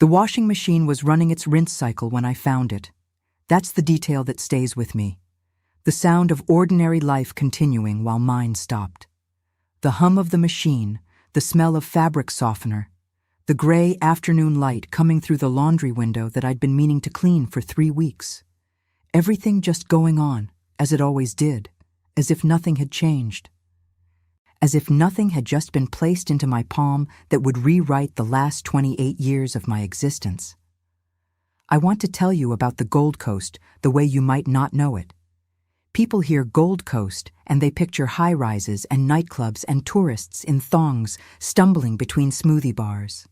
The washing machine was running its rinse cycle when I found it. That's the detail that stays with me. The sound of ordinary life continuing while mine stopped. The hum of the machine, the smell of fabric softener, the gray afternoon light coming through the laundry window that I'd been meaning to clean for 3 weeks. Everything just going on, as it always did, as if nothing had changed. As if nothing had just been placed into my palm that would rewrite the last 28 years of my existence. I want to tell you about the Gold Coast the way you might not know it. People hear Gold Coast and they picture high-rises and nightclubs and tourists in thongs stumbling between smoothie bars.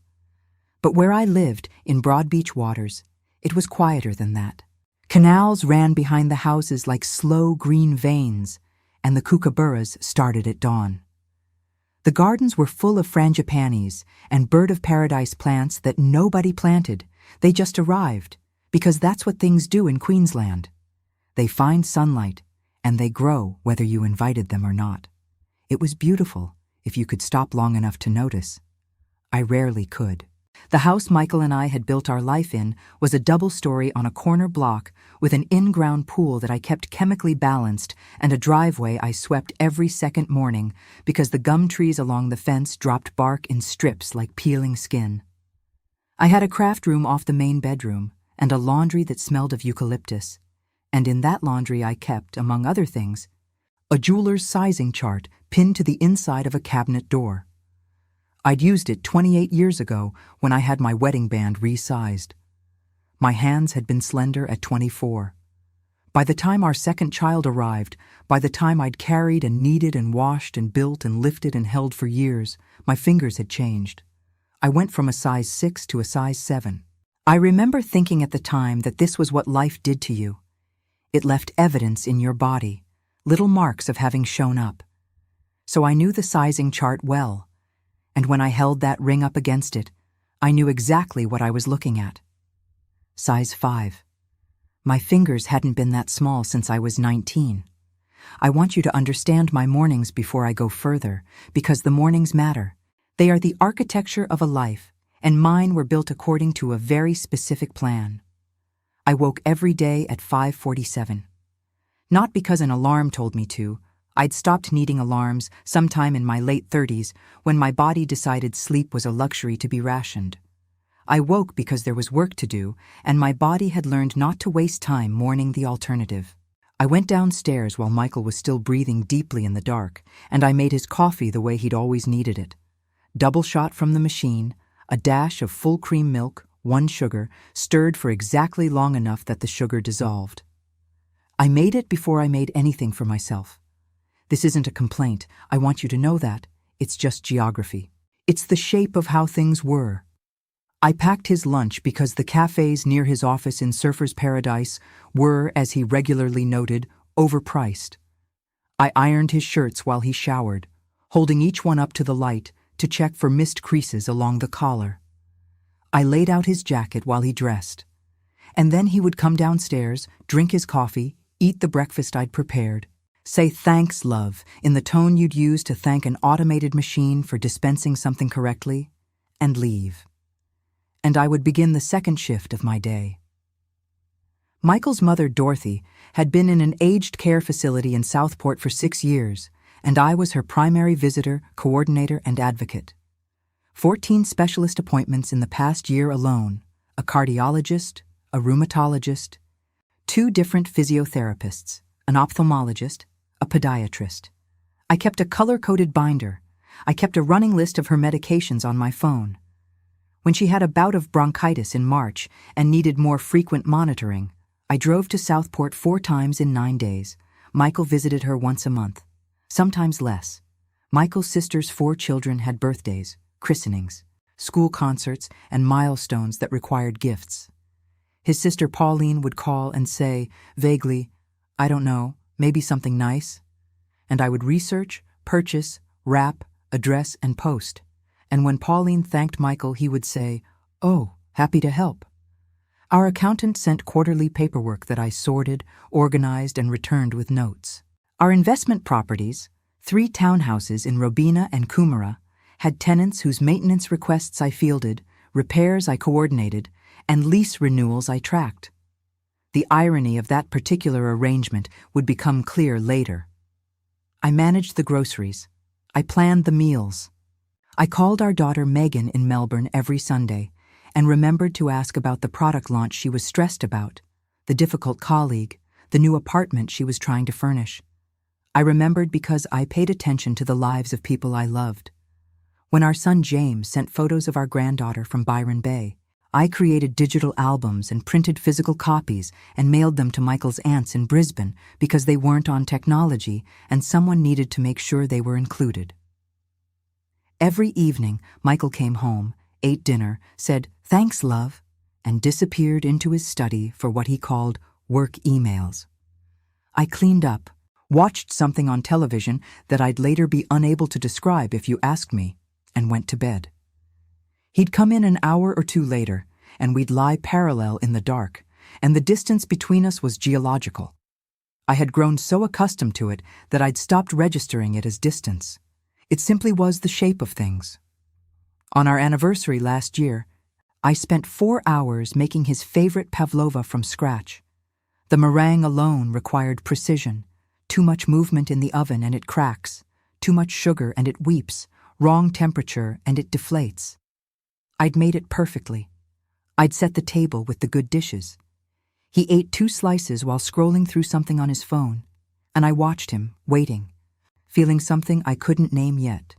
But where I lived, in Broad Beach waters, it was quieter than that. Canals ran behind the houses like slow green veins, and the kookaburras started at dawn. The gardens were full of frangipanis and bird-of-paradise plants that nobody planted. They just arrived, because that's what things do in Queensland. They find sunlight, and they grow whether you invited them or not. It was beautiful, if you could stop long enough to notice. I rarely could. The house Michael and I had built our life in was a double-story on a corner block with an in-ground pool that I kept chemically balanced and a driveway I swept every second morning because the gum trees along the fence dropped bark in strips like peeling skin. I had a craft room off the main bedroom and a laundry that smelled of eucalyptus, and in that laundry I kept, among other things, a jeweler's sizing chart pinned to the inside of a cabinet door. I'd used it 28 years ago when I had my wedding band resized. My hands had been slender at 24. By the time our second child arrived, by the time I'd carried and kneaded and washed and built and lifted and held for years, my fingers had changed. I went from a size 6 to a size 7. I remember thinking at the time that this was what life did to you. It left evidence in your body, little marks of having shown up. So I knew the sizing chart well. And when I held that ring up against it, I knew exactly what I was looking at. Size 5. My fingers hadn't been that small since I was 19. I want you to understand my mornings before I go further, because the mornings matter. They are the architecture of a life, and mine were built according to a very specific plan. I woke every day at 5:47. Not because an alarm told me to. I'd stopped needing alarms sometime in my late 30s when my body decided sleep was a luxury to be rationed. I woke because there was work to do, and my body had learned not to waste time mourning the alternative. I went downstairs while Michael was still breathing deeply in the dark, and I made his coffee the way he'd always needed it. Double shot from the machine, a dash of full cream milk, 1 sugar, stirred for exactly long enough that the sugar dissolved. I made it before I made anything for myself. This isn't a complaint, I want you to know that. It's just geography. It's the shape of how things were. I packed his lunch because the cafes near his office in Surfer's Paradise were, as he regularly noted, overpriced. I ironed his shirts while he showered, holding each one up to the light to check for missed creases along the collar. I laid out his jacket while he dressed. And then he would come downstairs, drink his coffee, eat the breakfast I'd prepared, say thanks, love, in the tone you'd use to thank an automated machine for dispensing something correctly, and leave. And I would begin the second shift of my day. Michael's mother, Dorothy, had been in an aged care facility in Southport for 6 years, and I was her primary visitor, coordinator, and advocate. 14 specialist appointments in the past year alone, a cardiologist, a rheumatologist, 2 different physiotherapists, an ophthalmologist, a podiatrist. I kept a color-coded binder. I kept a running list of her medications on my phone. When she had a bout of bronchitis in March and needed more frequent monitoring, I drove to Southport 4 times in 9 days. Michael visited her once a month, sometimes less. Michael's sister's 4 children had birthdays, christenings, school concerts, and milestones that required gifts. His sister Pauline would call and say, vaguely, I don't know, maybe something nice. And I would research, purchase, wrap, address, and post. And when Pauline thanked Michael, he would say, oh, happy to help. Our accountant sent quarterly paperwork that I sorted, organized, and returned with notes. Our investment properties, 3 townhouses in Robina and Coomera, had tenants whose maintenance requests I fielded, repairs I coordinated, and lease renewals I tracked. The irony of that particular arrangement would become clear later. I managed the groceries. I planned the meals. I called our daughter Megan in Melbourne every Sunday and remembered to ask about the product launch she was stressed about, the difficult colleague, the new apartment she was trying to furnish. I remembered because I paid attention to the lives of people I loved. When our son James sent photos of our granddaughter from Byron Bay, I created digital albums and printed physical copies and mailed them to Michael's aunts in Brisbane because they weren't on technology and someone needed to make sure they were included. Every evening, Michael came home, ate dinner, said, "Thanks, love," and disappeared into his study for what he called work emails. I cleaned up, watched something on television that I'd later be unable to describe if you asked me, and went to bed. He'd come in an hour or two later, and we'd lie parallel in the dark, and the distance between us was geological. I had grown so accustomed to it that I'd stopped registering it as distance. It simply was the shape of things. On our anniversary last year, I spent 4 hours making his favorite pavlova from scratch. The meringue alone required precision. Too much movement in the oven and it cracks. Too much sugar and it weeps. Wrong temperature and it deflates. I'd made it perfectly. I'd set the table with the good dishes. He ate 2 slices while scrolling through something on his phone, and I watched him, waiting, feeling something I couldn't name yet.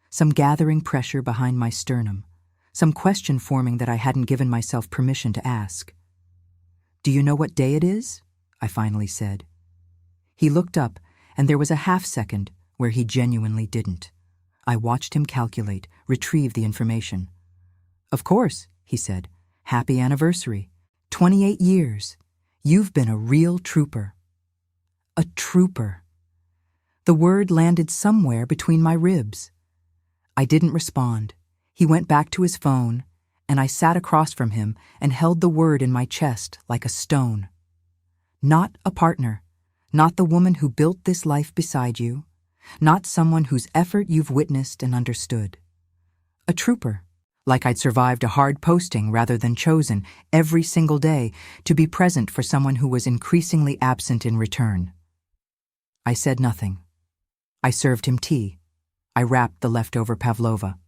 Some gathering pressure behind my sternum, some question forming that I hadn't given myself permission to ask. "Do you know what day it is?" I finally said. He looked up, and there was a half-second where he genuinely didn't. I watched him calculate, retrieve the information. "Of course," he said. "Happy anniversary. 28 years. You've been a real trooper." A trooper. The word landed somewhere between my ribs. I didn't respond. He went back to his phone, and I sat across from him and held the word in my chest like a stone. Not a partner. Not the woman who built this life beside you. Not someone whose effort you've witnessed and understood. A trooper. Like I'd survived a hard posting rather than chosen every single day to be present for someone who was increasingly absent in return. I said nothing. I served him tea. I wrapped the leftover pavlova.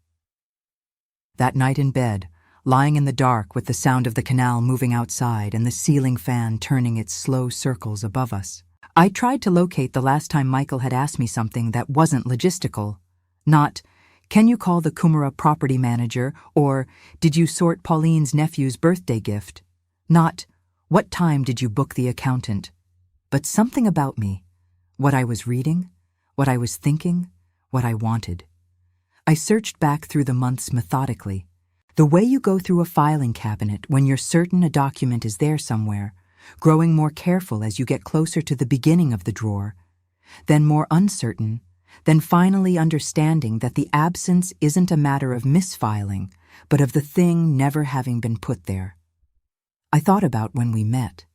That night in bed, lying in the dark with the sound of the canal moving outside and the ceiling fan turning its slow circles above us, I tried to locate the last time Michael had asked me something that wasn't logistical. Not, "Can you call the Kumara property manager?" or "Did you sort Pauline's nephew's birthday gift?" Not, "What time did you book the accountant?" But something about me, what I was reading, what I was thinking, what I wanted. I searched back through the months methodically, the way you go through a filing cabinet when you're certain a document is there somewhere, growing more careful as you get closer to the beginning of the drawer, then more uncertain, then finally understanding that the absence isn't a matter of misfiling, but of the thing never having been put there. I thought about when we met.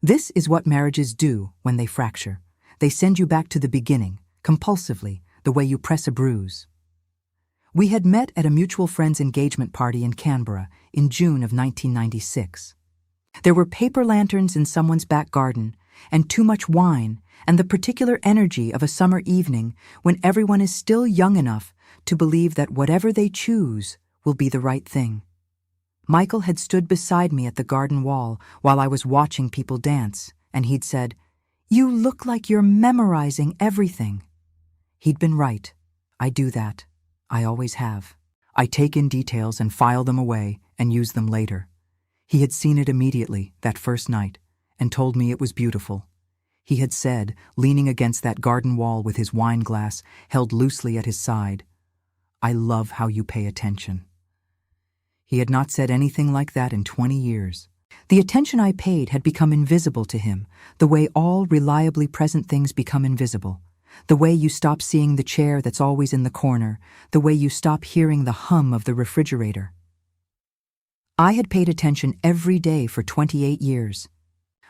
This is what marriages do when they fracture. They send you back to the beginning, compulsively, the way you press a bruise. We had met at a mutual friend's engagement party in Canberra in June of 1996. There were paper lanterns in someone's back garden, and too much wine, and the particular energy of a summer evening when everyone is still young enough to believe that whatever they choose will be the right thing. Michael had stood beside me at the garden wall while I was watching people dance, and he'd said, "You look like you're memorizing everything." He'd been right. I do that. I always have. I take in details and file them away and use them later. He had seen it immediately, that first night, and told me it was beautiful. He had said, leaning against that garden wall with his wine glass held loosely at his side, "I love how you pay attention." He had not said anything like that in 20 years. The attention I paid had become invisible to him, the way all reliably present things become invisible. The way you stop seeing the chair that's always in the corner, the way you stop hearing the hum of the refrigerator. I had paid attention every day for 28 years.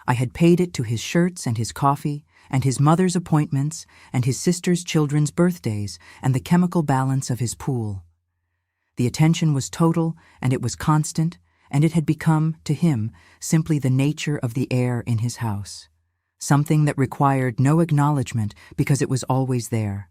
I had paid it to his shirts and his coffee, and his mother's appointments, and his sister's children's birthdays, and the chemical balance of his pool. The attention was total, and it was constant, and it had become, to him, simply the nature of the air in his house. Something that required no acknowledgement because it was always there.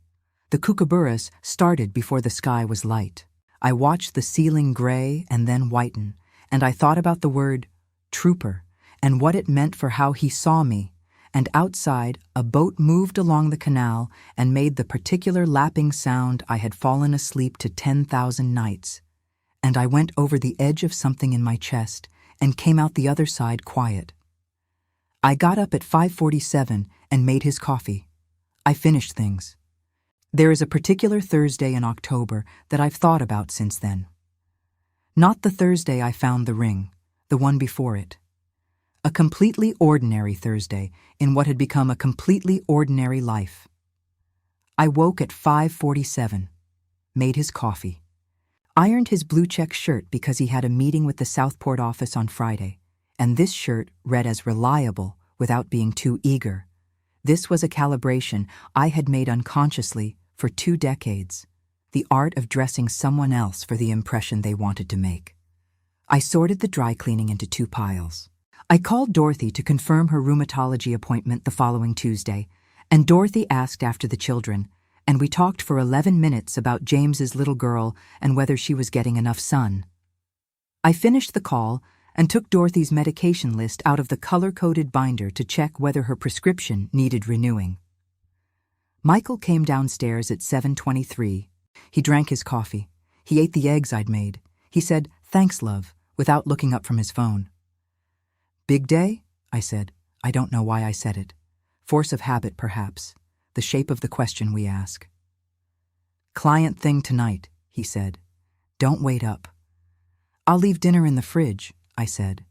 The kookaburras started before the sky was light. I watched the ceiling gray and then whiten, and I thought about the word trooper and what it meant for how he saw me. And outside, a boat moved along the canal and made the particular lapping sound I had fallen asleep to 10,000 nights. And I went over the edge of something in my chest and came out the other side quiet. I got up at 5:47 and made his coffee. I finished things. There is a particular Thursday in October that I've thought about since then. Not the Thursday I found the ring, the one before it. A completely ordinary Thursday in what had become a completely ordinary life. I woke at 5:47, made his coffee, ironed his blue check shirt because he had a meeting with the Southport office on Friday, and this shirt read as reliable without being too eager. This was a calibration I had made unconsciously for 2 decades, the art of dressing someone else for the impression they wanted to make. I sorted the dry cleaning into 2 piles. I called Dorothy to confirm her rheumatology appointment the following Tuesday, and Dorothy asked after the children, and we talked for 11 minutes about James's little girl and whether she was getting enough sun. I finished the call and took Dorothy's medication list out of the color-coded binder to check whether her prescription needed renewing. Michael came downstairs at 7:23. He drank his coffee. He ate the eggs I'd made. He said, "Thanks, love," without looking up from his phone. "Big day?" I said. I don't know why I said it. Force of habit, perhaps. The shape of the question we ask. "Client thing tonight," he said. "Don't wait up." "I'll leave dinner in the fridge," I said.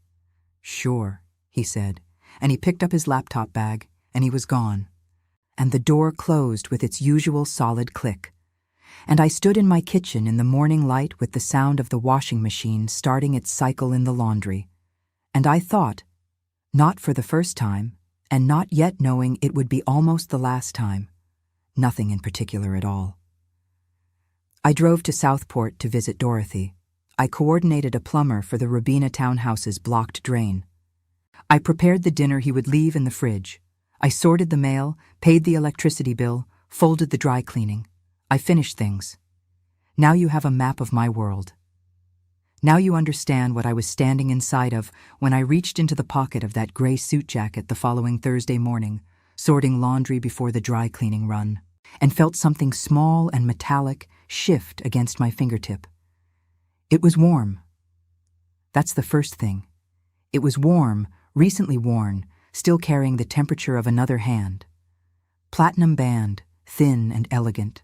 "Sure," he said, and he picked up his laptop bag, and he was gone. And the door closed with its usual solid click. And I stood in my kitchen in the morning light with the sound of the washing machine starting its cycle in the laundry. And I thought, not for the first time, and not yet knowing it would be almost the last time, nothing in particular at all. I drove to Southport to visit Dorothy. I coordinated a plumber for the Rabina townhouse's blocked drain. I prepared the dinner he would leave in the fridge. I sorted the mail, paid the electricity bill, folded the dry cleaning. I finished things. Now you have a map of my world. Now you understand what I was standing inside of when I reached into the pocket of that gray suit jacket the following Thursday morning, sorting laundry before the dry cleaning run, and felt something small and metallic shift against my fingertip. It was warm. That's the first thing. It was warm, recently worn, still carrying the temperature of another hand. Platinum band, thin and elegant.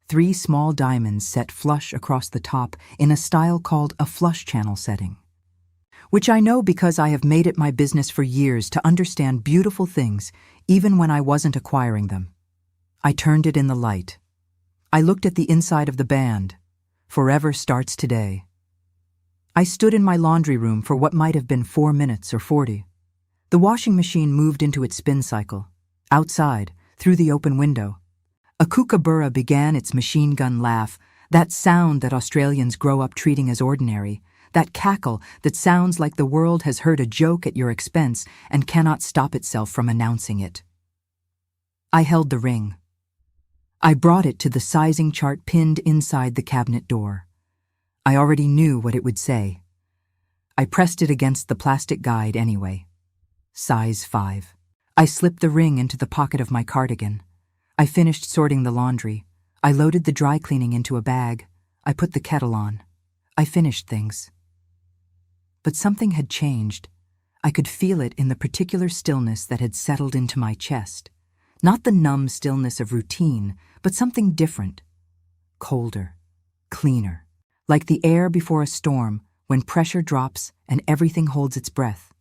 3 small diamonds set flush across the top in a style called a flush channel setting, which I know because I have made it my business for years to understand beautiful things even when I wasn't acquiring them. I turned it in the light. I looked at the inside of the band. Forever starts today. I stood in my laundry room for what might have been 4 minutes or 40. The washing machine moved into its spin cycle. Outside, through the open window, a kookaburra began its machine gun laugh, that sound that Australians grow up treating as ordinary, that cackle that sounds like the world has heard a joke at your expense and cannot stop itself from announcing it. I held the ring. I brought it to the sizing chart pinned inside the cabinet door. I already knew what it would say. I pressed it against the plastic guide anyway. Size 5. I slipped the ring into the pocket of my cardigan. I finished sorting the laundry. I loaded the dry cleaning into a bag. I put the kettle on. I finished things. But something had changed. I could feel it in the particular stillness that had settled into my chest. Not the numb stillness of routine, but something different. Colder. Cleaner. Like the air before a storm, when pressure drops and everything holds its breath.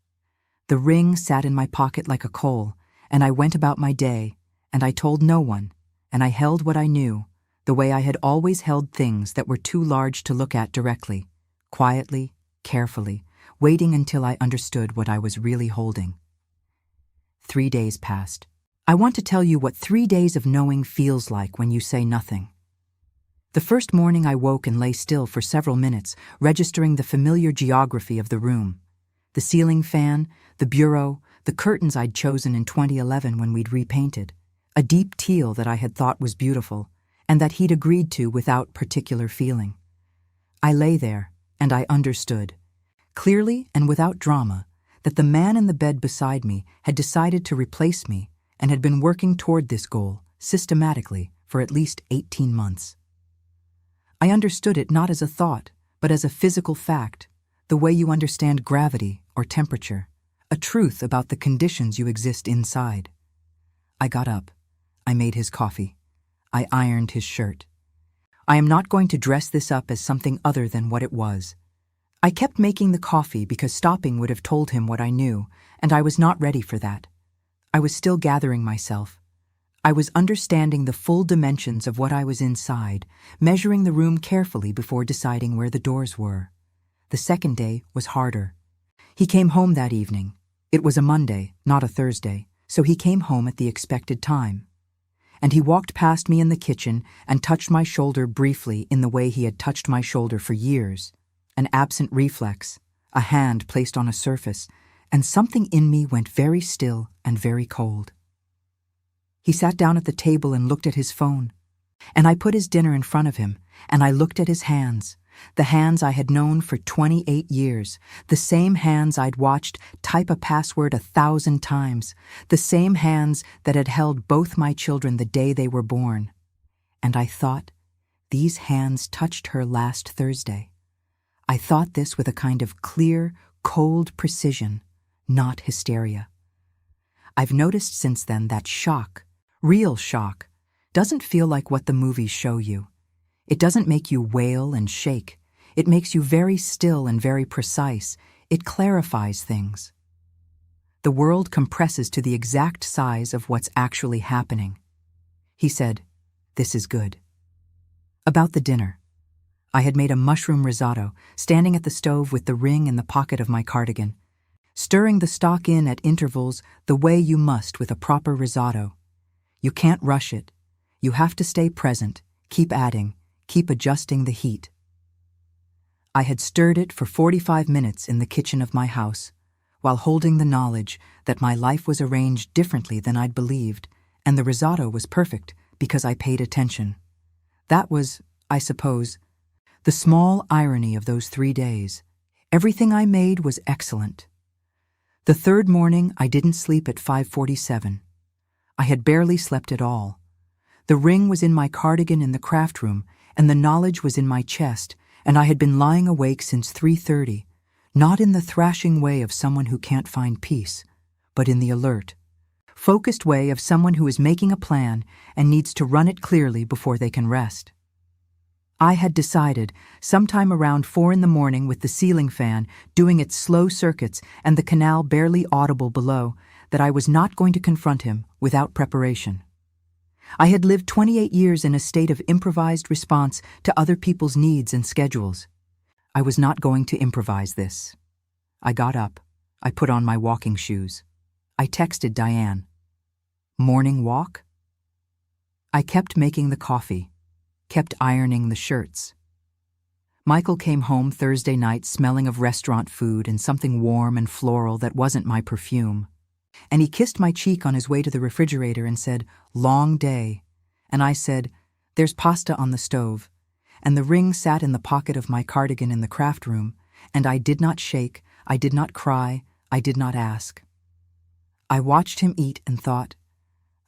The ring sat in my pocket like a coal, and I went about my day, and I told no one, and I held what I knew, the way I had always held things that were too large to look at directly, quietly, carefully, waiting until I understood what I was really holding. 3 days passed. I want to tell you what 3 days of knowing feels like when you say nothing. The first morning I woke and lay still for several minutes, registering the familiar geography of the room. The ceiling fan, the bureau, the curtains I'd chosen in 2011 when we'd repainted, a deep teal that I had thought was beautiful, and that he'd agreed to without particular feeling. I lay there, and I understood, clearly and without drama, that the man in the bed beside me had decided to replace me and had been working toward this goal, systematically, for at least 18 months. I understood it not as a thought, but as a physical fact, the way you understand gravity or temperature, a truth about the conditions you exist inside. I got up. I made his coffee. I ironed his shirt. I am not going to dress this up as something other than what it was. I kept making the coffee because stopping would have told him what I knew, and I was not ready for that. I was still gathering myself. I was understanding the full dimensions of what I was inside, measuring the room carefully before deciding where the doors were. The second day was harder. He came home that evening. It was a Monday, not a Thursday, so he came home at the expected time. And he walked past me in the kitchen and touched my shoulder briefly in the way he had touched my shoulder for years. An absent reflex, a hand placed on a surface, and something in me went very still and very cold. He sat down at the table and looked at his phone, and I put his dinner in front of him, and I looked at his hands, the hands I had known for 28 years, the same hands I'd watched type a password 1,000 times, the same hands that had held both my children the day they were born. And I thought, these hands touched her last Thursday. I thought this with a kind of clear, cold precision, not hysteria. I've noticed since then that shock, real shock, doesn't feel like what the movies show you. It doesn't make you wail and shake. It makes you very still and very precise. It clarifies things. The world compresses to the exact size of what's actually happening. He said, "This is good." About the dinner. I had made a mushroom risotto, standing at the stove with the ring in the pocket of my cardigan, stirring the stock in at intervals the way you must with a proper risotto. You can't rush it. You have to stay present, keep adding, keep adjusting the heat. I had stirred it for 45 minutes in the kitchen of my house, while holding the knowledge that my life was arranged differently than I'd believed, and the risotto was perfect because I paid attention. That was, I suppose, the small irony of those 3 days. Everything I made was excellent. The third morning, I didn't sleep at 5:47. I had barely slept at all. The ring was in my cardigan in the craft room, and the knowledge was in my chest, and I had been lying awake since 3:30, not in the thrashing way of someone who can't find peace, but in the alert, focused way of someone who is making a plan and needs to run it clearly before they can rest. I had decided, sometime around 4 in the morning with the ceiling fan doing its slow circuits and the canal barely audible below, that I was not going to confront him without preparation. I had lived 28 years in a state of improvised response to other people's needs and schedules. I was not going to improvise this. I got up. I put on my walking shoes. I texted Diane. Morning walk? I kept making the coffee, kept ironing the shirts. Michael came home Thursday night smelling of restaurant food and something warm and floral that wasn't my perfume. And he kissed my cheek on his way to the refrigerator and said, "Long day." And I said, "There's pasta on the stove." And the ring sat in the pocket of my cardigan in the craft room, and I did not shake, I did not cry, I did not ask. I watched him eat and thought,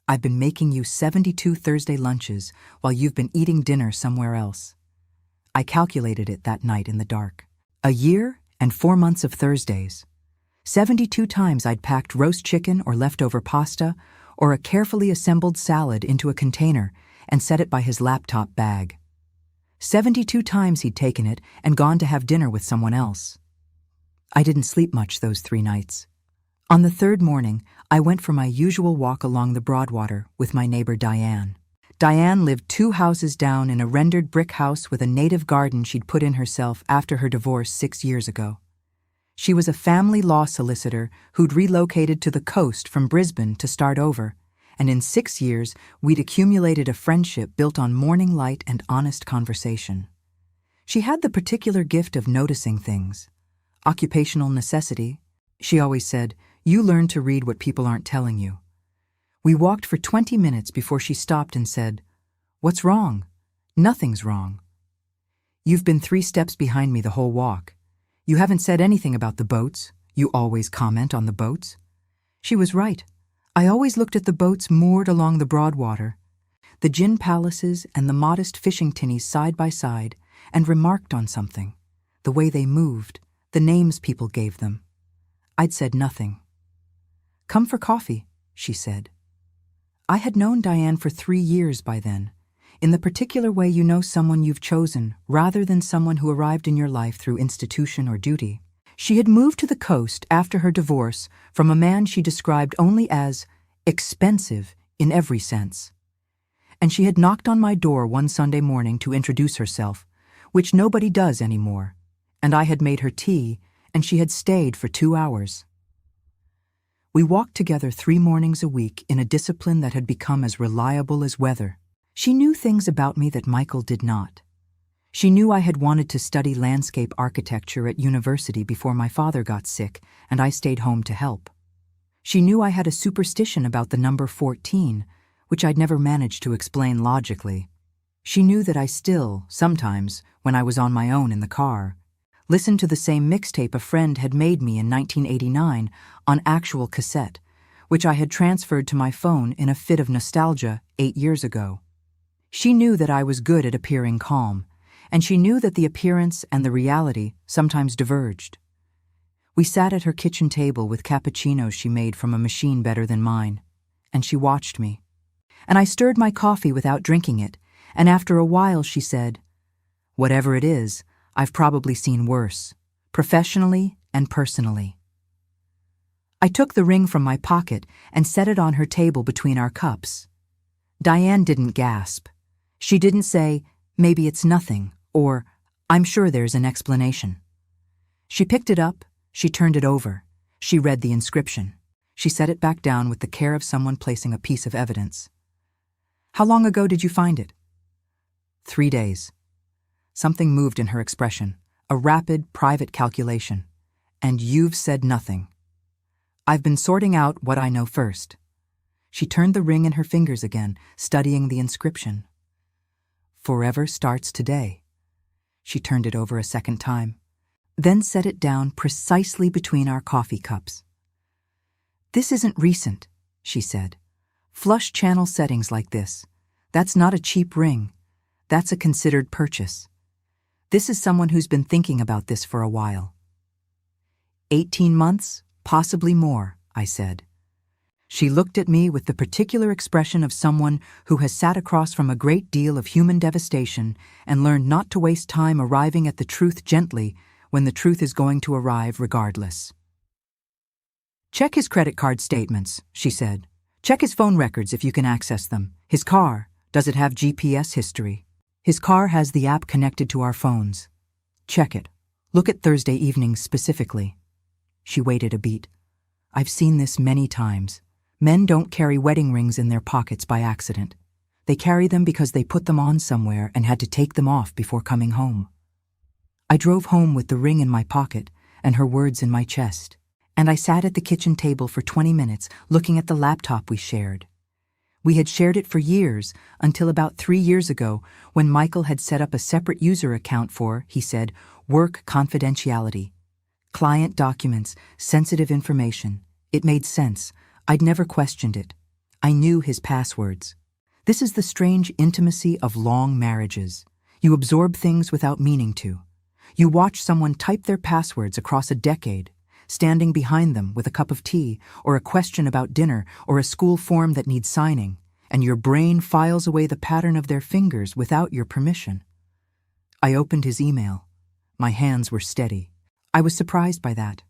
I've been making you 72 Thursday lunches while you've been eating dinner somewhere else. I calculated it that night in the dark. A year and 4 months of Thursdays. 72 times I'd packed roast chicken or leftover pasta or a carefully assembled salad into a container and set it by his laptop bag. 72 times he'd taken it and gone to have dinner with someone else. I didn't sleep much those 3 nights. On the third morning, I went for my usual walk along the Broadwater with my neighbor Diane. Diane lived 2 houses down in a rendered brick house with a native garden she'd put in herself after her divorce 6 years ago. She was a family law solicitor who'd relocated to the coast from Brisbane to start over, and in 6 years we'd accumulated a friendship built on morning light and honest conversation. She had the particular gift of noticing things. Occupational necessity. She always said, "You learn to read what people aren't telling you." We walked for 20 minutes before she stopped and said, "What's wrong?" "Nothing's wrong." "You've been 3 steps behind me the whole walk. You haven't said anything about the boats. You always comment on the boats." She was right. I always looked at the boats moored along the broad water, the gin palaces and the modest fishing tinnies side by side, and remarked on something, the way they moved, the names people gave them. I'd said nothing. "Come for coffee," she said. I had known Diane for 3 years by then, in the particular way you know someone you've chosen rather than someone who arrived in your life through institution or duty. She had moved to the coast after her divorce from a man she described only as expensive in every sense. And she had knocked on my door one Sunday morning to introduce herself, which nobody does anymore, and I had made her tea, and she had stayed for 2 hours. We walked together 3 mornings a week in a discipline that had become as reliable as weather. She knew things about me that Michael did not. She knew I had wanted to study landscape architecture at university before my father got sick, and I stayed home to help. She knew I had a superstition about the number 14, which I'd never managed to explain logically. She knew that I still, sometimes, when I was on my own in the car, listened to the same mixtape a friend had made me in 1989 on actual cassette, which I had transferred to my phone in a fit of nostalgia 8 years ago. She knew that I was good at appearing calm, and she knew that the appearance and the reality sometimes diverged. We sat at her kitchen table with cappuccinos she made from a machine better than mine, and she watched me. And I stirred my coffee without drinking it, and after a while she said, "Whatever it is, I've probably seen worse, professionally and personally." I took the ring from my pocket and set it on her table between our cups. Diane didn't gasp. She didn't say, "Maybe it's nothing," or, "I'm sure there's an explanation." She picked it up, she turned it over, she read the inscription. She set it back down with the care of someone placing a piece of evidence. "How long ago did you find it?" 3 days. Something moved in her expression, a rapid, private calculation. "And you've said nothing." "I've been sorting out what I know first." She turned the ring in her fingers again, studying the inscription. "Forever starts today." She turned it over a second time, then set it down precisely between our coffee cups. "This isn't recent," she said. "Flush channel settings like this. That's not a cheap ring. That's a considered purchase. This is someone who's been thinking about this for a while." 18 months, possibly more, I said. She looked at me with the particular expression of someone who has sat across from a great deal of human devastation and learned not to waste time arriving at the truth gently when the truth is going to arrive regardless. "Check his credit card statements," she said. "Check his phone records if you can access them. His car, does it have GPS history? His car has the app connected to our phones. Check it. Look at Thursday evenings specifically." She waited a beat. "I've seen this many times. Men don't carry wedding rings in their pockets by accident. They carry them because they put them on somewhere and had to take them off before coming home." I drove home with the ring in my pocket and her words in my chest, and I sat at the kitchen table for 20 minutes looking at the laptop we shared. We had shared it for years until about 3 years ago when Michael had set up a separate user account for, he said, work confidentiality. Client documents, sensitive information. It made sense. I'd never questioned it. I knew his passwords. This is the strange intimacy of long marriages. You absorb things without meaning to. You watch someone type their passwords across a decade, standing behind them with a cup of tea or a question about dinner or a school form that needs signing, and your brain files away the pattern of their fingers without your permission. I opened his email. My hands were steady. I was surprised by that.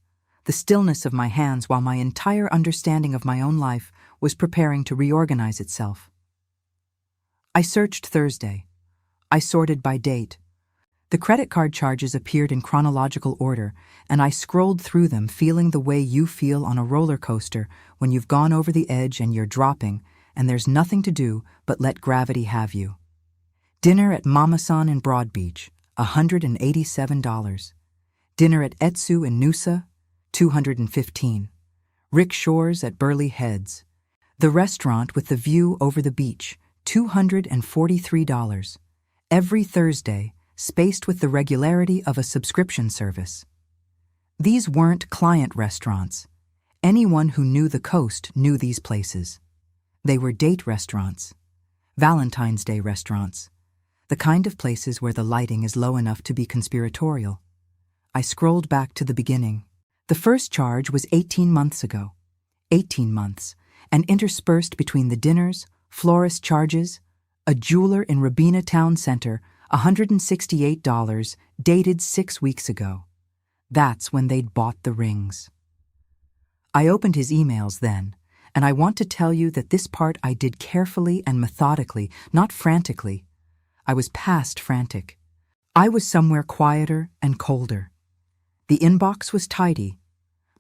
The stillness of my hands while my entire understanding of my own life was preparing to reorganize itself. I searched Thursday. I sorted by date. The credit card charges appeared in chronological order, and I scrolled through them feeling the way you feel on a roller coaster when you've gone over the edge and you're dropping, and there's nothing to do but let gravity have you. Dinner at Mama-san in Broadbeach, $187. Dinner at Etsu in Noosa, $215. Rick Shores at Burley Heads. The restaurant with the view over the beach, $243. Every Thursday, spaced with the regularity of a subscription service. These weren't client restaurants. Anyone who knew the coast knew these places. They were date restaurants, Valentine's Day restaurants, the kind of places where the lighting is low enough to be conspiratorial. I scrolled back to the beginning. The first charge was 18 months ago. 18 months, and interspersed between the dinners, florist charges, a jeweler in Rabina Town Center, $168, dated 6 weeks ago. That's when they'd bought the rings. I opened his emails then, and I want to tell you that this part I did carefully and methodically, not frantically. I was past frantic. I was somewhere quieter and colder. The inbox was tidy.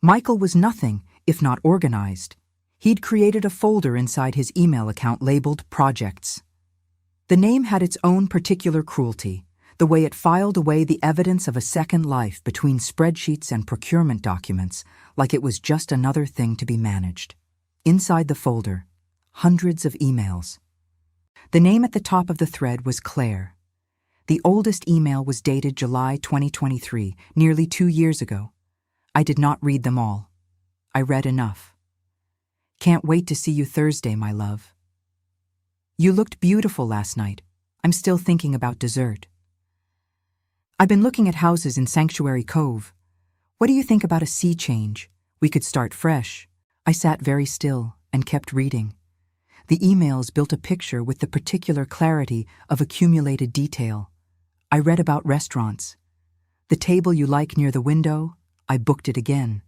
Michael was nothing if not organized. He'd created a folder inside his email account labeled Projects. The name had its own particular cruelty, the way it filed away the evidence of a second life between spreadsheets and procurement documents, like it was just another thing to be managed. Inside the folder, hundreds of emails. The name at the top of the thread was Claire. The oldest email was dated July 2023, nearly 2 years ago. I did not read them all. I read enough. Can't wait to see you Thursday, my love. You looked beautiful last night. I'm still thinking about dessert. I've been looking at houses in Sanctuary Cove. What do you think about a sea change? We could start fresh. I sat very still and kept reading. The emails built a picture with the particular clarity of accumulated detail. I read about restaurants. The table you like near the window, I booked it again.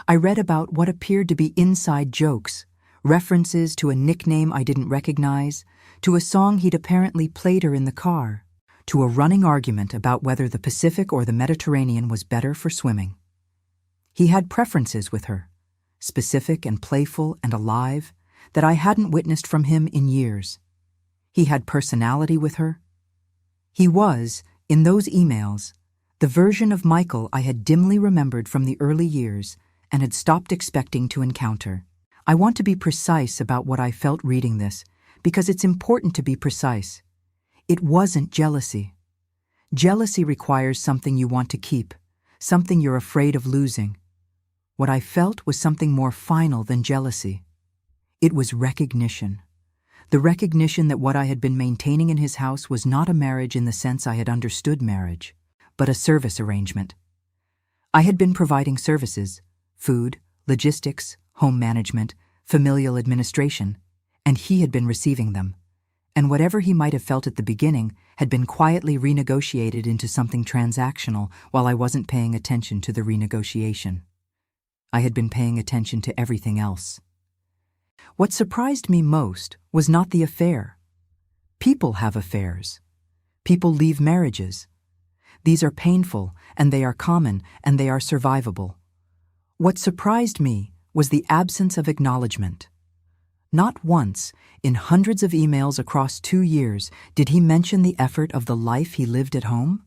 I read about what appeared to be inside jokes, references to a nickname I didn't recognize, to a song he'd apparently played her in the car, to a running argument about whether the Pacific or the Mediterranean was better for swimming. He had preferences with her, specific and playful and alive, that I hadn't witnessed from him in years. He had personality with her. He was, in those emails, the version of Michael I had dimly remembered from the early years and had stopped expecting to encounter. I want to be precise about what I felt reading this, because it's important to be precise. It wasn't jealousy. Jealousy requires something you want to keep, something you're afraid of losing. What I felt was something more final than jealousy. It was recognition. The recognition that what I had been maintaining in his house was not a marriage in the sense I had understood marriage, but a service arrangement. I had been providing services, food, logistics, home management, familial administration, and he had been receiving them. And whatever he might have felt at the beginning had been quietly renegotiated into something transactional while I wasn't paying attention to the renegotiation. I had been paying attention to everything else. What surprised me most was not the affair. People have affairs. People leave marriages. These are painful, and they are common, and they are survivable. What surprised me was the absence of acknowledgement. Not once, in hundreds of emails across 2 years, did he mention the effort of the life he lived at home.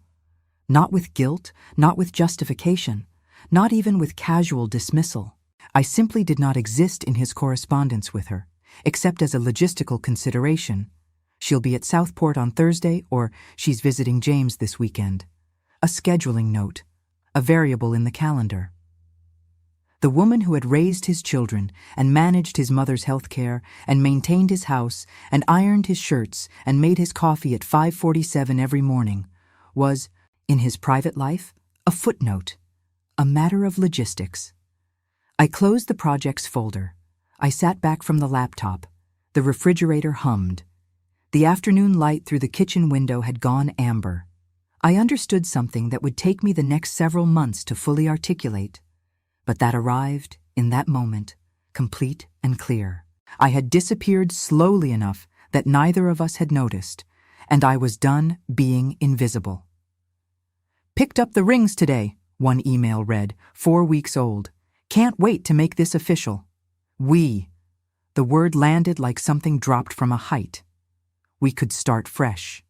Not with guilt, not with justification, not even with casual dismissal. I simply did not exist in his correspondence with her, except as a logistical consideration. She'll be at Southport on Thursday, or she's visiting James this weekend. A scheduling note, a variable in the calendar. The woman who had raised his children and managed his mother's health care and maintained his house and ironed his shirts and made his coffee at 5:47 every morning was, in his private life, a footnote, a matter of logistics. I closed the projects folder. I sat back from the laptop. The refrigerator hummed. The afternoon light through the kitchen window had gone amber. I understood something that would take me the next several months to fully articulate. But that arrived, in that moment, complete and clear. I had disappeared slowly enough that neither of us had noticed, and I was done being invisible. Picked up the rings today, one email read, 4 weeks old. Can't wait to make this official. We. The word landed like something dropped from a height. We could start fresh.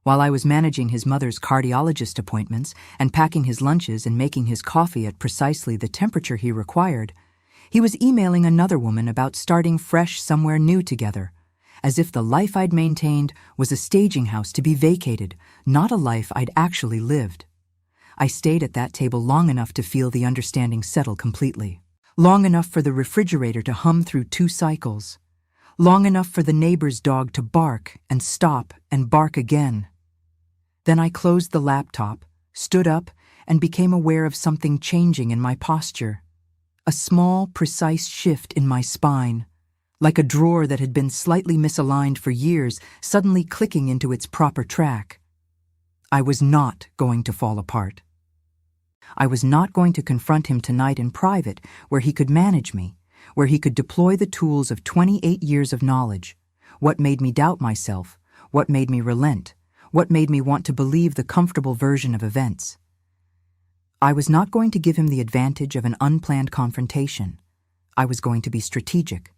While I was managing his mother's cardiologist appointments and packing his lunches and making his coffee at precisely the temperature he required, he was emailing another woman about starting fresh somewhere new together, as if the life I'd maintained was a staging house to be vacated, not a life I'd actually lived. I stayed at that table long enough to feel the understanding settle completely. Long enough for the refrigerator to hum through 2 cycles. Long enough for the neighbor's dog to bark and stop and bark again. Then I closed the laptop, stood up, and became aware of something changing in my posture. A small, precise shift in my spine, like a drawer that had been slightly misaligned for years suddenly clicking into its proper track. I was not going to fall apart. I was not going to confront him tonight in private, where he could manage me, where he could deploy the tools of 28 years of knowledge. What made me doubt myself? What made me relent? What made me want to believe the comfortable version of events? I was not going to give him the advantage of an unplanned confrontation. I was going to be strategic.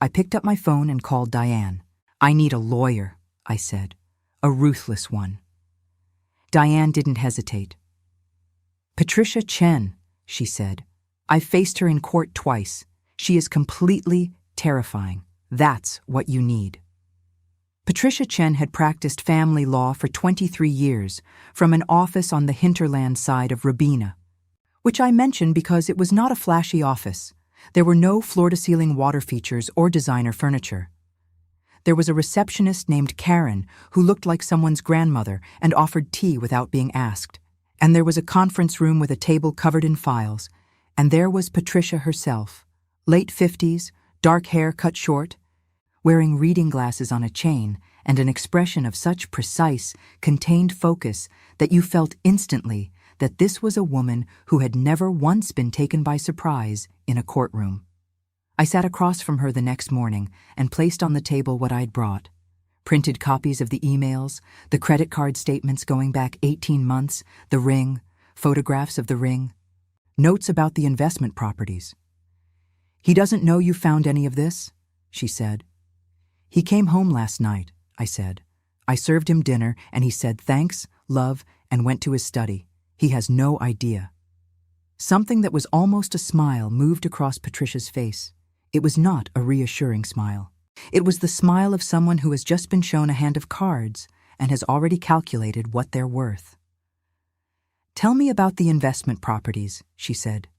I picked up my phone and called Diane. "I need a lawyer," I said. "A ruthless one." Diane didn't hesitate. "Patricia Chen," she said. "I've faced her in court twice. She is completely terrifying. That's what you need." Patricia Chen had practiced family law for 23 years from an office on the hinterland side of Rabina, which I mention because it was not a flashy office. There were no floor-to-ceiling water features or designer furniture. There was a receptionist named Karen who looked like someone's grandmother and offered tea without being asked. And there was a conference room with a table covered in files. And there was Patricia herself, late 50s, dark hair cut short, wearing reading glasses on a chain and an expression of such precise, contained focus that you felt instantly that this was a woman who had never once been taken by surprise in a courtroom. I sat across from her the next morning and placed on the table what I'd brought. Printed copies of the emails, the credit card statements going back 18 months, the ring, photographs of the ring, notes about the investment properties. "He doesn't know you found any of this?" she said. "He came home last night," I said. "I served him dinner and he said thanks, love, and went to his study. He has no idea." Something that was almost a smile moved across Patricia's face. It was not a reassuring smile. It was the smile of someone who has just been shown a hand of cards and has already calculated what they're worth. "Tell me about the investment properties," she said.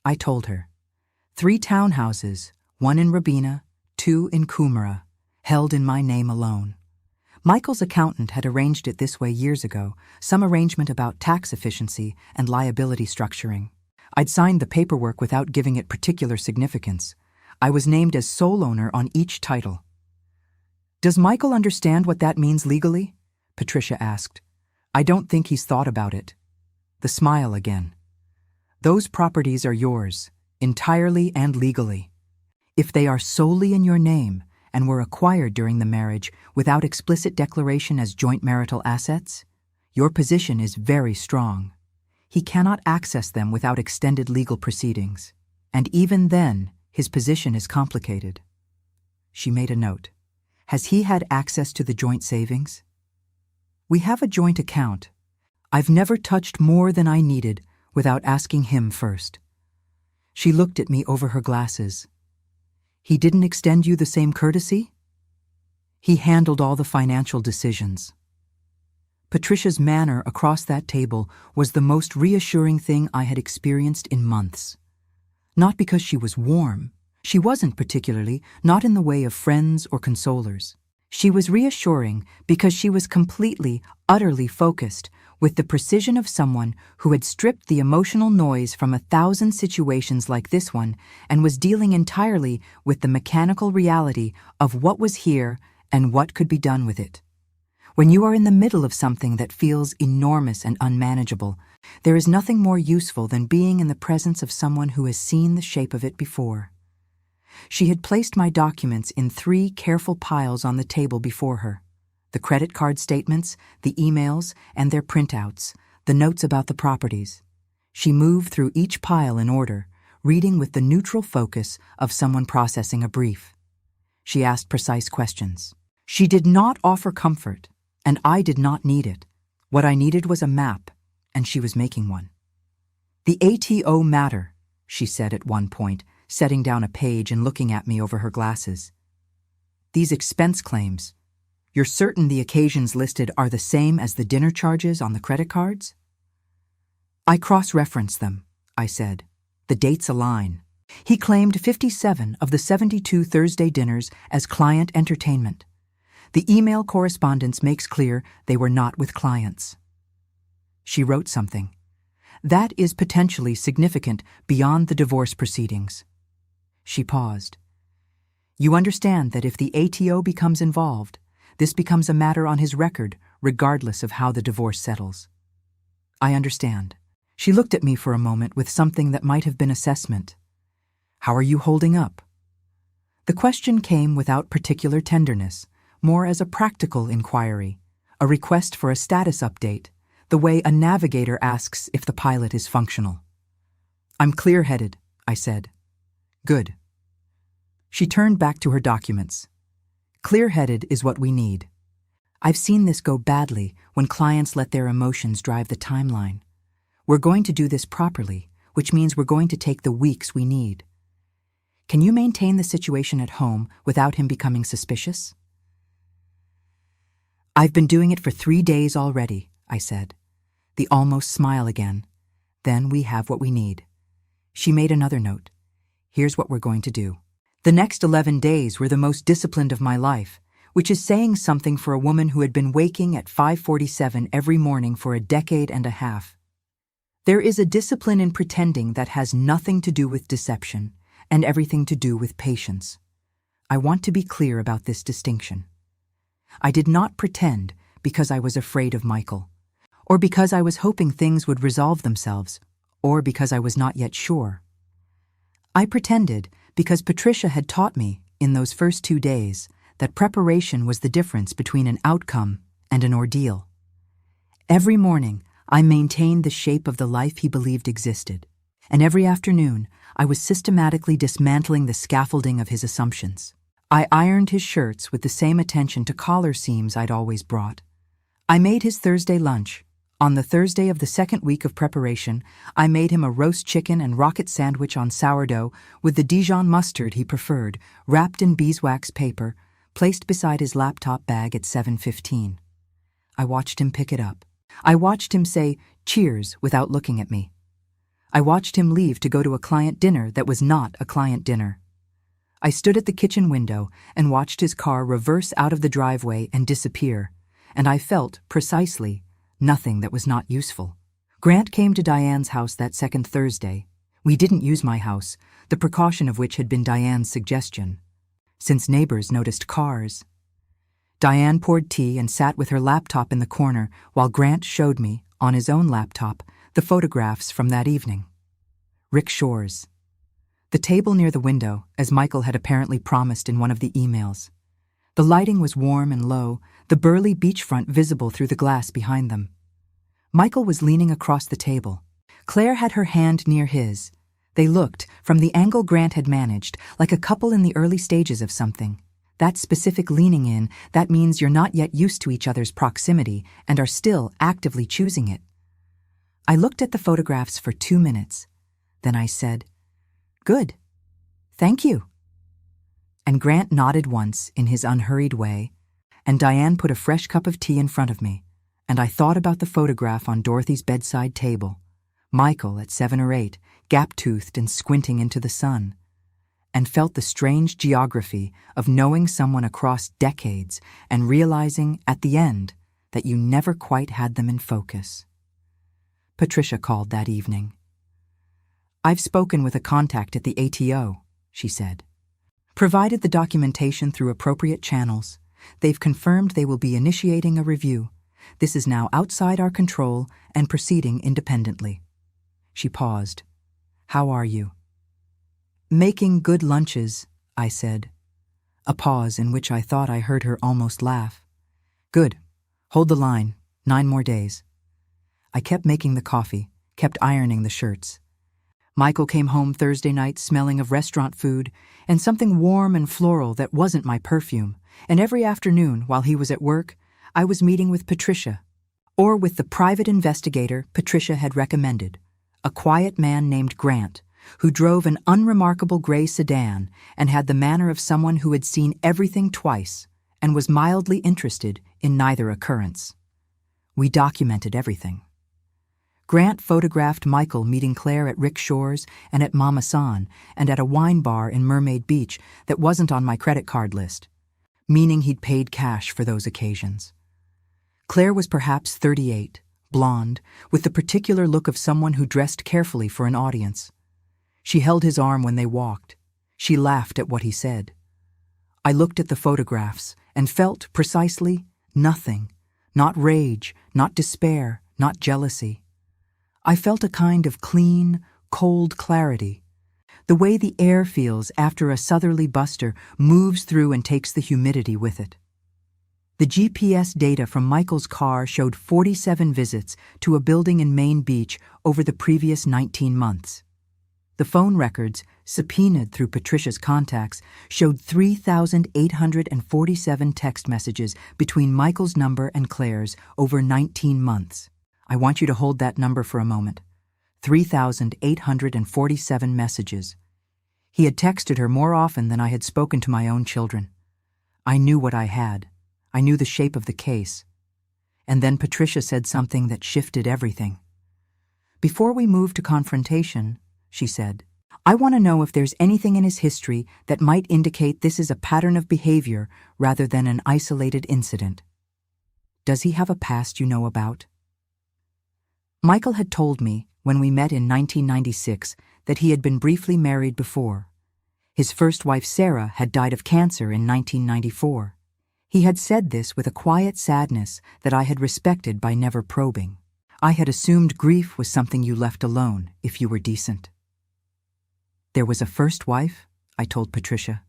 I told her. 3 townhouses, 1 in Rabina, 2 in Kumara, held in my name alone. Michael's accountant had arranged it this way years ago, some arrangement about tax efficiency and liability structuring. I'd signed the paperwork without giving it particular significance. I was named as sole owner on each title. "Does Michael understand what that means legally?" Patricia asked. "I don't think he's thought about it." The smile again. "Those properties are yours, entirely and legally. If they are solely in your name and were acquired during the marriage without explicit declaration as joint marital assets, your position is very strong. He cannot access them without extended legal proceedings. And even then, his position is complicated." She made a note. "Has he had access to the joint savings?" "We have a joint account. I've never touched more than I needed without asking him first." She looked at me over her glasses. "He didn't extend you the same courtesy?" "He handled all the financial decisions." Patricia's manner across that table was the most reassuring thing I had experienced in months. Not because she was warm. She wasn't particularly, not in the way of friends or consolers. She was reassuring because she was completely, utterly focused, with the precision of someone who had stripped the emotional noise from 1,000 situations like this one and was dealing entirely with the mechanical reality of what was here and what could be done with it. When you are in the middle of something that feels enormous and unmanageable, there is nothing more useful than being in the presence of someone who has seen the shape of it before. She had placed my documents in 3 careful piles on the table before her. The credit card statements, the emails, and their printouts, the notes about the properties. She moved through each pile in order, reading with the neutral focus of someone processing a brief. She asked precise questions. She did not offer comfort, and I did not need it. What I needed was a map, and she was making one. "The ATO matter," she said at one point, setting down a page and looking at me over her glasses. "These expense claims, you're certain the occasions listed are the same as the dinner charges on the credit cards?" "I cross-referenced them," I said. "The dates align." He claimed 57 of the 72 Thursday dinners as client entertainment. The email correspondence makes clear they were not with clients. She wrote something. "That is potentially significant beyond the divorce proceedings." She paused. "You understand that if the ATO becomes involved, this becomes a matter on his record regardless of how the divorce settles." "I understand." She looked at me for a moment with something that might have been assessment. "How are you holding up?" The question came without particular tenderness, more as a practical inquiry, a request for a status update, the way a navigator asks if the pilot is functional. "I'm clear-headed," I said. "Good." She turned back to her documents. "Clear-headed is what we need. I've seen this go badly when clients let their emotions drive the timeline. We're going to do this properly, which means we're going to take the weeks we need. Can you maintain the situation at home without him becoming suspicious?" "I've been doing it for 3 days already," I said. The almost smile again. "Then we have what we need." She made another note. "Here's what we're going to do." The next 11 days were the most disciplined of my life, which is saying something for a woman who had been waking at 5:47 every morning for a decade and a half. There is a discipline in pretending that has nothing to do with deception and everything to do with patience. I want to be clear about this distinction. I did not pretend because I was afraid of Michael, or because I was hoping things would resolve themselves, or because I was not yet sure. I pretended because Patricia had taught me, in those first 2 days, that preparation was the difference between an outcome and an ordeal. Every morning, I maintained the shape of the life he believed existed, and every afternoon, I was systematically dismantling the scaffolding of his assumptions. I ironed his shirts with the same attention to collar seams I'd always brought. I made his Thursday lunch. On the Thursday of the second week of preparation, I made him a roast chicken and rocket sandwich on sourdough with the Dijon mustard he preferred, wrapped in beeswax paper, placed beside his laptop bag at 7:15. I watched him pick it up. I watched him say, "Cheers," without looking at me. I watched him leave to go to a client dinner that was not a client dinner. I stood at the kitchen window and watched his car reverse out of the driveway and disappear, and I felt, precisely, nothing that was not useful. Grant came to Diane's house that second Thursday. We didn't use my house, the precaution of which had been Diane's suggestion, since neighbors noticed cars. Diane poured tea and sat with her laptop in the corner while Grant showed me, on his own laptop, the photographs from that evening. Rick Shores. The table near the window, as Michael had apparently promised in one of the emails. The lighting was warm and low, the burly beachfront visible through the glass behind them. Michael was leaning across the table. Claire had her hand near his. They looked, from the angle Grant had managed, like a couple in the early stages of something. That specific leaning in, that means you're not yet used to each other's proximity and are still actively choosing it. I looked at the photographs for 2 minutes. Then I said, "Good. Thank you." And Grant nodded once in his unhurried way, and Diane put a fresh cup of tea in front of me, and I thought about the photograph on Dorothy's bedside table, Michael at 7 or 8, gap-toothed and squinting into the sun, and felt the strange geography of knowing someone across decades and realizing, at the end, that you never quite had them in focus. Patricia called that evening. "I've spoken with a contact at the ATO," she said. "Provided the documentation through appropriate channels. They've confirmed they will be initiating a review. This is now outside our control and proceeding independently." She paused. "How are you?" "Making good lunches," I said. A pause in which I thought I heard her almost laugh. "Good. Hold the line. 9 more days." I kept making the coffee, kept ironing the shirts. Michael came home Thursday night smelling of restaurant food and something warm and floral that wasn't my perfume, and every afternoon while he was at work, I was meeting with Patricia, or with the private investigator Patricia had recommended, a quiet man named Grant, who drove an unremarkable gray sedan and had the manner of someone who had seen everything twice and was mildly interested in neither occurrence. We documented everything. Grant photographed Michael meeting Claire at Rick Shore's and at Mama San and at a wine bar in Mermaid Beach that wasn't on my credit card list, meaning he'd paid cash for those occasions. Claire was perhaps 38, blonde, with the particular look of someone who dressed carefully for an audience. She held his arm when they walked. She laughed at what he said. I looked at the photographs and felt, precisely, nothing. Not rage, not despair, not jealousy. I felt a kind of clean, cold clarity, the way the air feels after a southerly buster moves through and takes the humidity with it. The GPS data from Michael's car showed 47 visits to a building in Main Beach over the previous 19 months. The phone records, subpoenaed through Patricia's contacts, showed 3,847 text messages between Michael's number and Claire's over 19 months. I want you to hold that number for a moment. 3,847 messages. He had texted her more often than I had spoken to my own children. I knew what I had. I knew the shape of the case. And then Patricia said something that shifted everything. Before we move to confrontation, she said, I want to know if there's anything in his history that might indicate this is a pattern of behavior rather than an isolated incident. Does he have a past you know about? Michael had told me, when we met in 1996, that he had been briefly married before. His first wife, Sarah, had died of cancer in 1994. He had said this with a quiet sadness that I had respected by never probing. I had assumed grief was something you left alone if you were decent. There was a first wife, I told Patricia.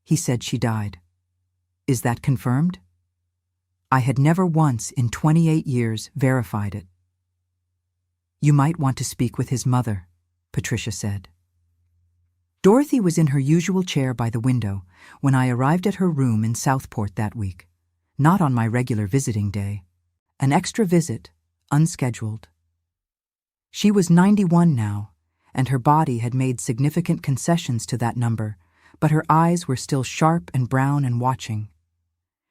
He said she died. Is that confirmed? I had never once in 28 years verified it. You might want to speak with his mother, Patricia said. Dorothy was in her usual chair by the window when I arrived at her room in Southport that week, not on my regular visiting day. An extra visit, unscheduled. She was 91 now, and her body had made significant concessions to that number, but her eyes were still sharp and brown and watching.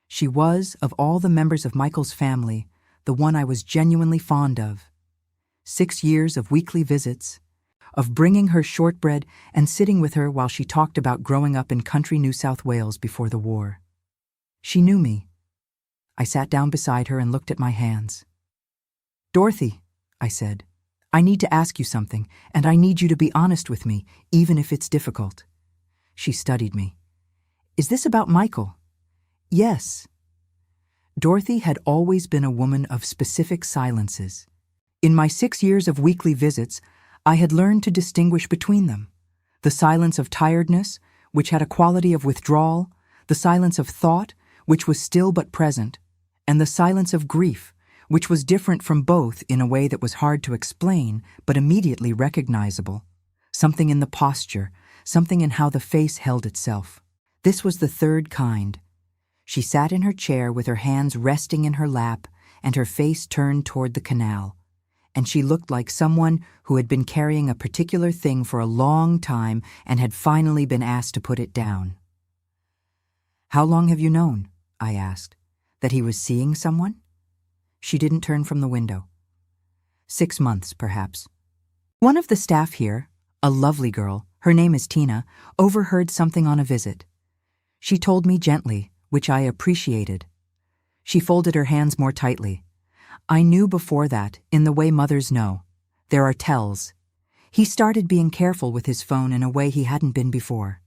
She was, of all the members of Michael's family, the one I was genuinely fond of. 6 years of weekly visits, of bringing her shortbread and sitting with her while she talked about growing up in country New South Wales before the war. She knew me. I sat down beside her and looked at my hands. Dorothy, I said, I need to ask you something, and I need you to be honest with me, even if it's difficult. She studied me. Is this about Michael? Yes. Dorothy had always been a woman of specific silences. In my 6 years of weekly visits, I had learned to distinguish between them. The silence of tiredness, which had a quality of withdrawal, the silence of thought, which was still but present, and the silence of grief, which was different from both in a way that was hard to explain but immediately recognizable. Something in the posture, something in how the face held itself. This was the third kind. She sat in her chair with her hands resting in her lap and her face turned toward the canal, and she looked like someone who had been carrying a particular thing for a long time and had finally been asked to put it down. How long have you known, I asked, that he was seeing someone? She didn't turn from the window. 6 months, perhaps. One of the staff here, a lovely girl, her name is Tina, overheard something on a visit. She told me gently, which I appreciated. She folded her hands more tightly. I knew before that, in the way mothers know. There are tells. He started being careful with his phone in a way he hadn't been before.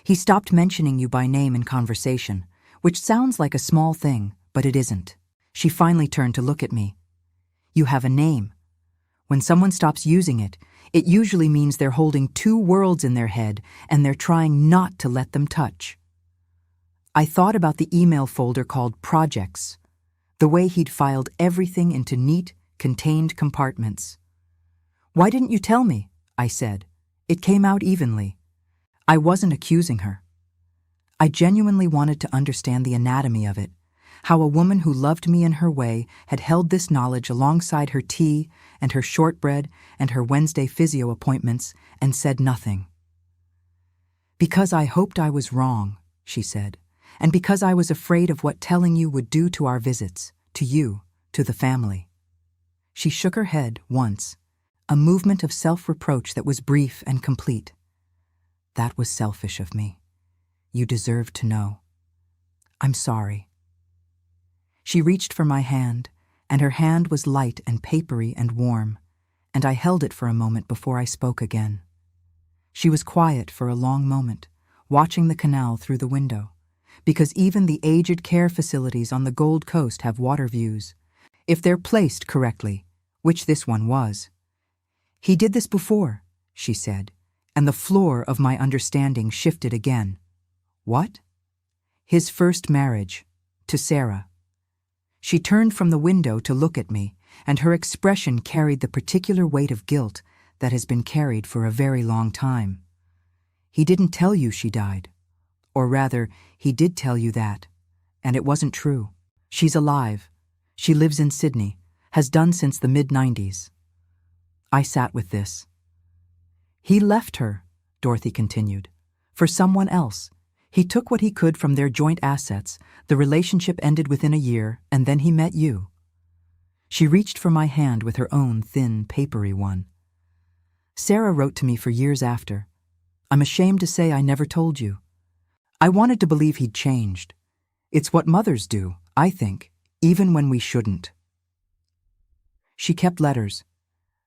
He stopped mentioning you by name in conversation, which sounds like a small thing, but it isn't. She finally turned to look at me. You have a name. When someone stops using it, it usually means they're holding 2 worlds in their head and they're trying not to let them touch. I thought about the email folder called Projects, the way he'd filed everything into neat, contained compartments. Why didn't you tell me? I said. It came out evenly. I wasn't accusing her. I genuinely wanted to understand the anatomy of it, how a woman who loved me in her way had held this knowledge alongside her tea and her shortbread and her Wednesday physio appointments and said nothing. Because I hoped I was wrong, she said, and because I was afraid of what telling you would do to our visits, to you, to the family. She shook her head once, a movement of self-reproach that was brief and complete. That was selfish of me. You deserved to know. I'm sorry. She reached for my hand, and her hand was light and papery and warm, and I held it for a moment before I spoke again. She was quiet for a long moment, watching the canal through the window, because even the aged care facilities on the Gold Coast have water views, if they're placed correctly, which this one was. He did this before, she said, and the floor of my understanding shifted again. What? His first marriage, to Sarah. She turned from the window to look at me, and her expression carried the particular weight of guilt that has been carried for a very long time. He didn't tell you she died. Or rather, he did tell you that, and it wasn't true. She's alive. She lives in Sydney, has done since the mid-90s. I sat with this. He left her, Dorothy continued, for someone else. He took what he could from their joint assets, the relationship ended within a year, and then he met you. She reached for my hand with her own thin, papery one. Sarah wrote to me for years after. I'm ashamed to say I never told you. I wanted to believe he'd changed. It's what mothers do, I think, even when we shouldn't. She kept letters.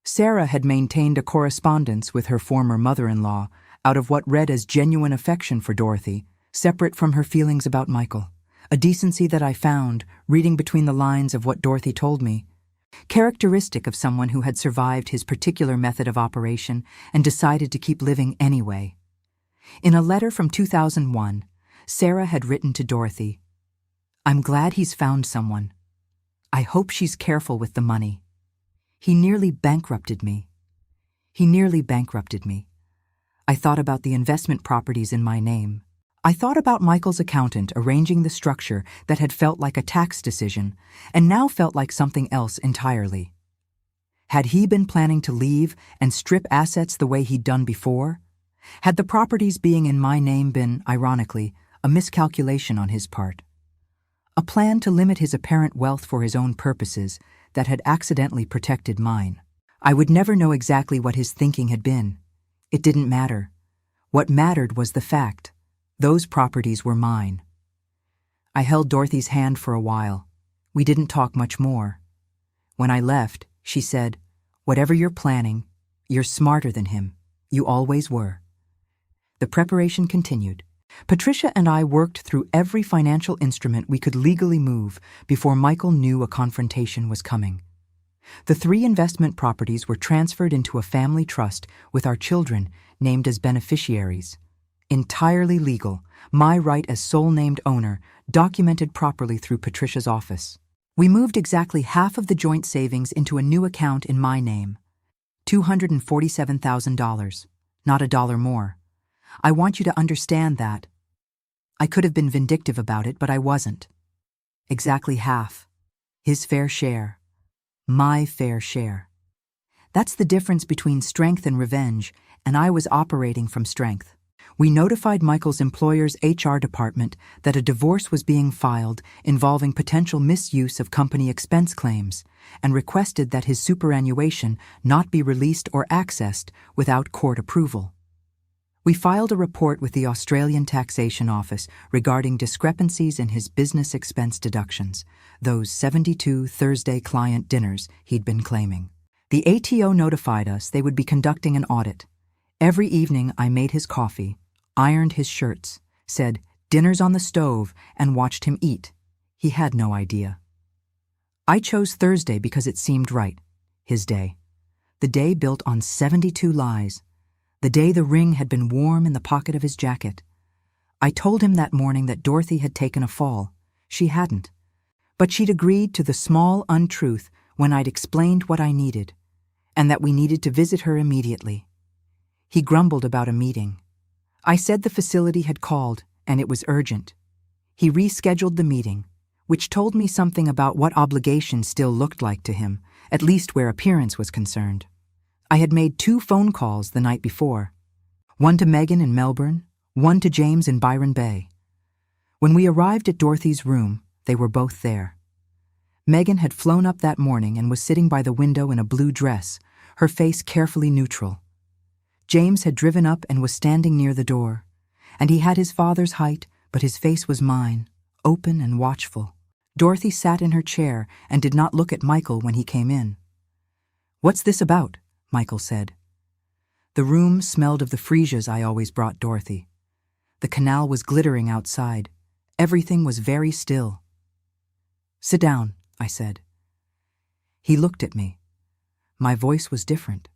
Sarah had maintained a correspondence with her former mother-in-law out of what read as genuine affection for Dorothy, separate from her feelings about Michael, a decency that I found, reading between the lines of what Dorothy told me, characteristic of someone who had survived his particular method of operation and decided to keep living anyway. In a letter from 2001, Sarah had written to Dorothy, I'm glad he's found someone. I hope she's careful with the money. He nearly bankrupted me. I thought about the investment properties in my name. I thought about Michael's accountant arranging the structure that had felt like a tax decision and now felt like something else entirely. Had he been planning to leave and strip assets the way he'd done before? Had the properties being in my name been, ironically, a miscalculation on his part? A plan to limit his apparent wealth for his own purposes that had accidentally protected mine. I would never know exactly what his thinking had been. It didn't matter. What mattered was the fact. Those properties were mine. I held Dorothy's hand for a while. We didn't talk much more. When I left, she said, whatever you're planning, you're smarter than him. You always were. The preparation continued. Patricia and I worked through every financial instrument we could legally move before Michael knew a confrontation was coming. The 3 investment properties were transferred into a family trust with our children named as beneficiaries. Entirely legal, my right as sole named owner, documented properly through Patricia's office. We moved exactly half of the joint savings into a new account in my name. $247,000, not a dollar more. I want you to understand that. I could have been vindictive about it, but I wasn't. Exactly half. His fair share. My fair share. That's the difference between strength and revenge, and I was operating from strength. We notified Michael's employer's HR department that a divorce was being filed involving potential misuse of company expense claims, and requested that his superannuation not be released or accessed without court approval. We filed a report with the Australian Taxation Office regarding discrepancies in his business expense deductions, those 72 Thursday client dinners he'd been claiming. The ATO notified us they would be conducting an audit. Every evening I made his coffee, ironed his shirts, said, "Dinner's on the stove," and watched him eat. He had no idea. I chose Thursday because it seemed right, his day. The day built on 72 lies. The day the ring had been warm in the pocket of his jacket. I told him that morning that Dorothy had taken a fall. She hadn't. But she'd agreed to the small untruth when I'd explained what I needed, and that we needed to visit her immediately. He grumbled about a meeting. I said the facility had called and it was urgent. He rescheduled the meeting, which told me something about what obligation still looked like to him, at least where appearance was concerned. I had made 2 phone calls the night before, one to Megan in Melbourne, one to James in Byron Bay. When we arrived at Dorothy's room, they were both there. Megan had flown up that morning and was sitting by the window in a blue dress, her face carefully neutral. James had driven up and was standing near the door, and he had his father's height, but his face was mine, open and watchful. Dorothy sat in her chair and did not look at Michael when he came in. "What's this about?" Michael said. The room smelled of the freesias I always brought Dorothy. The canal was glittering outside. Everything was very still. "Sit down," I said. He looked at me. My voice was different.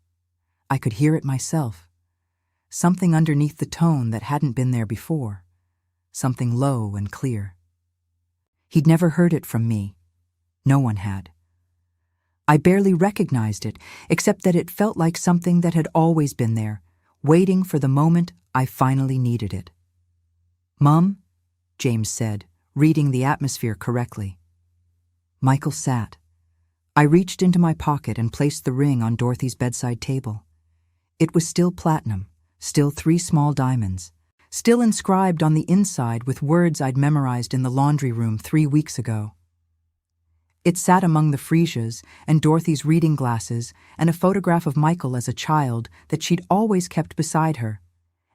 I could hear it myself. Something underneath the tone that hadn't been there before. Something low and clear. He'd never heard it from me. No one had. I barely recognized it, except that it felt like something that had always been there, waiting for the moment I finally needed it. "Mom," James said, reading the atmosphere correctly. Michael sat. I reached into my pocket and placed the ring on Dorothy's bedside table. It was still platinum, still 3 small diamonds, still inscribed on the inside with words I'd memorized in the laundry room 3 weeks ago. It sat among the freesias and Dorothy's reading glasses and a photograph of Michael as a child that she'd always kept beside her,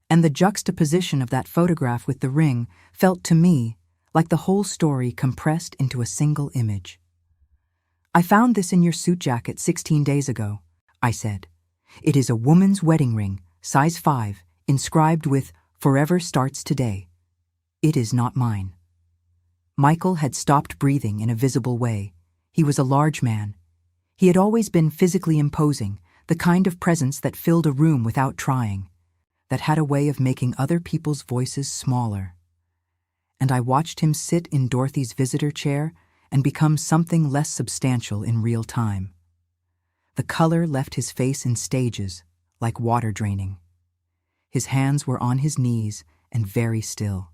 and the juxtaposition of that photograph with the ring felt to me like the whole story compressed into a single image. "I found this in your suit jacket 16 days ago," I said. "It is a woman's wedding ring, size 5, inscribed with 'Forever starts today.' It is not mine." Michael had stopped breathing in a visible way. He was a large man. He had always been physically imposing, the kind of presence that filled a room without trying, that had a way of making other people's voices smaller. And I watched him sit in Dorothy's visitor chair and become something less substantial in real time. The color left his face in stages, like water draining. His hands were on his knees and very still.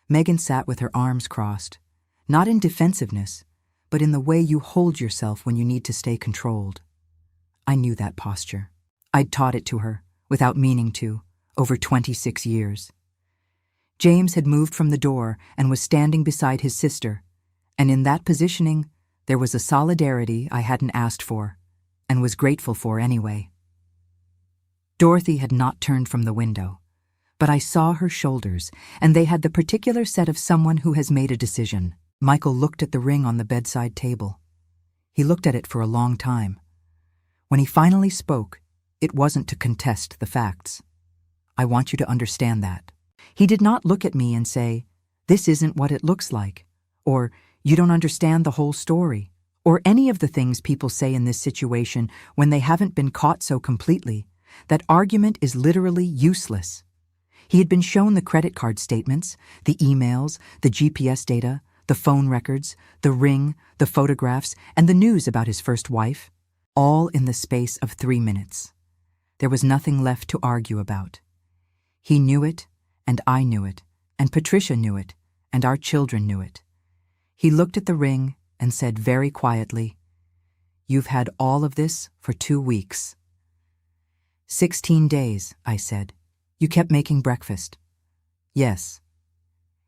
Megan sat with her arms crossed, not in defensiveness, but in the way you hold yourself when you need to stay controlled. I knew that posture. I'd taught it to her, without meaning to, over 26 years. James had moved from the door and was standing beside his sister, and in that positioning, there was a solidarity I hadn't asked for, and was grateful for anyway. Dorothy had not turned from the window, but I saw her shoulders, and they had the particular set of someone who has made a decision. Michael looked at the ring on the bedside table. He looked at it for a long time. When he finally spoke, it wasn't to contest the facts. "I want you to understand that." He did not look at me and say, "This isn't what it looks like," or "You don't understand the whole story," or any of the things people say in this situation when they haven't been caught so completely. That argument is literally useless. He had been shown the credit card statements, the emails, the GPS data, the phone records, the ring, the photographs, and the news about his first wife, all in the space of 3 minutes. There was nothing left to argue about. He knew it, and I knew it, and Patricia knew it, and our children knew it. He looked at the ring and said very quietly, "You've had all of this for 2 weeks. 16 days, I said. "You kept making breakfast." "Yes."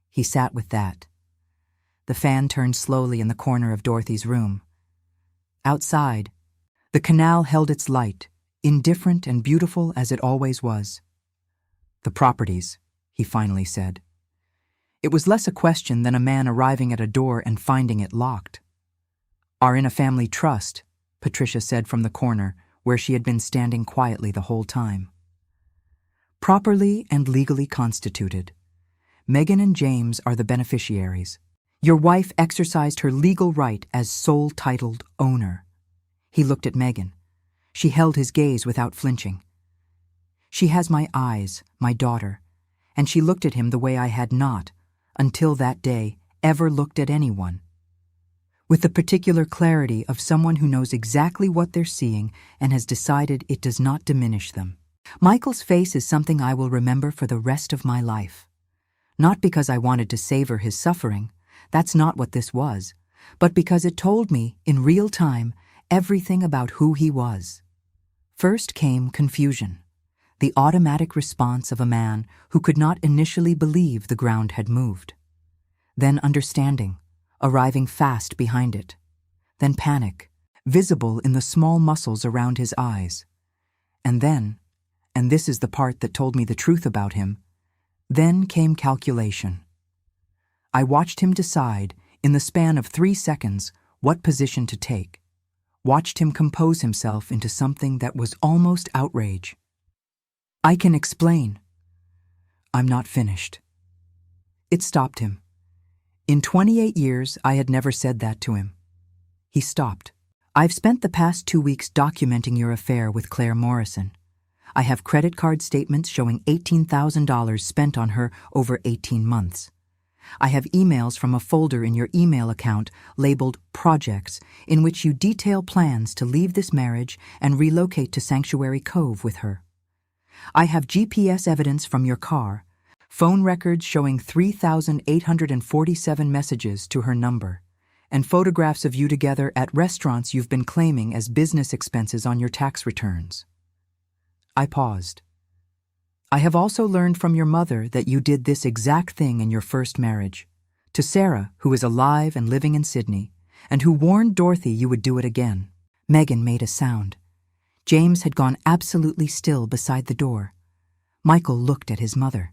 He sat with that. The fan turned slowly in the corner of Dorothy's room. Outside, the canal held its light, indifferent and beautiful as it always was. "The properties," he finally said. It was less a question than a man arriving at a door and finding it locked. "Are in a family trust," Patricia said from the corner, where she had been standing quietly the whole time. "Properly and legally constituted. Megan and James are the beneficiaries. Your wife exercised her legal right as sole-titled owner." He looked at Megan. She held his gaze without flinching. "She has my eyes, my daughter," and she looked at him the way I had not, until that day, ever looked at anyone. With the particular clarity of someone who knows exactly what they're seeing and has decided it does not diminish them. Michael's face is something I will remember for the rest of my life. Not because I wanted to savor his suffering, that's not what this was, but because it told me, in real time, everything about who he was. First came confusion, the automatic response of a man who could not initially believe the ground had moved. Then understanding, arriving fast behind it. Then panic, visible in the small muscles around his eyes. And then, and this is the part that told me the truth about him, then came calculation. I watched him decide, in the span of 3 seconds, what position to take. Watched him compose himself into something that was almost outrage. I can explain. I'm not finished. It stopped him. In 28 years, I had never said that to him. He stopped. I've spent the past 2 weeks documenting your affair with Claire Morrison. I have credit card statements showing $18,000 spent on her over 18 months. I have emails from a folder in your email account labeled Projects, in which you detail plans to leave this marriage and relocate to Sanctuary Cove with her. I have GPS evidence from your car, phone records showing 3,847 messages to her number, and photographs of you together at restaurants you've been claiming as business expenses on your tax returns. I paused. I have also learned from your mother that you did this exact thing in your first marriage, to Sarah, who is alive and living in Sydney, and who warned Dorothy you would do it again. Megan made a sound. James had gone absolutely still beside the door. Michael looked at his mother.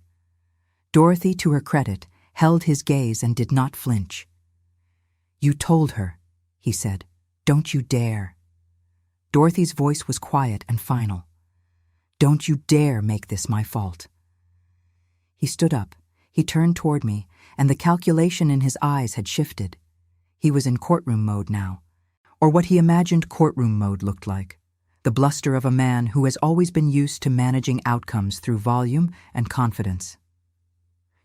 Dorothy, to her credit, held his gaze and did not flinch. You told her, he said. Don't you dare. Dorothy's voice was quiet and final. Don't you dare make this my fault. He stood up. He turned toward me, and the calculation in his eyes had shifted. He was in courtroom mode now, or what he imagined courtroom mode looked like, the bluster of a man who has always been used to managing outcomes through volume and confidence.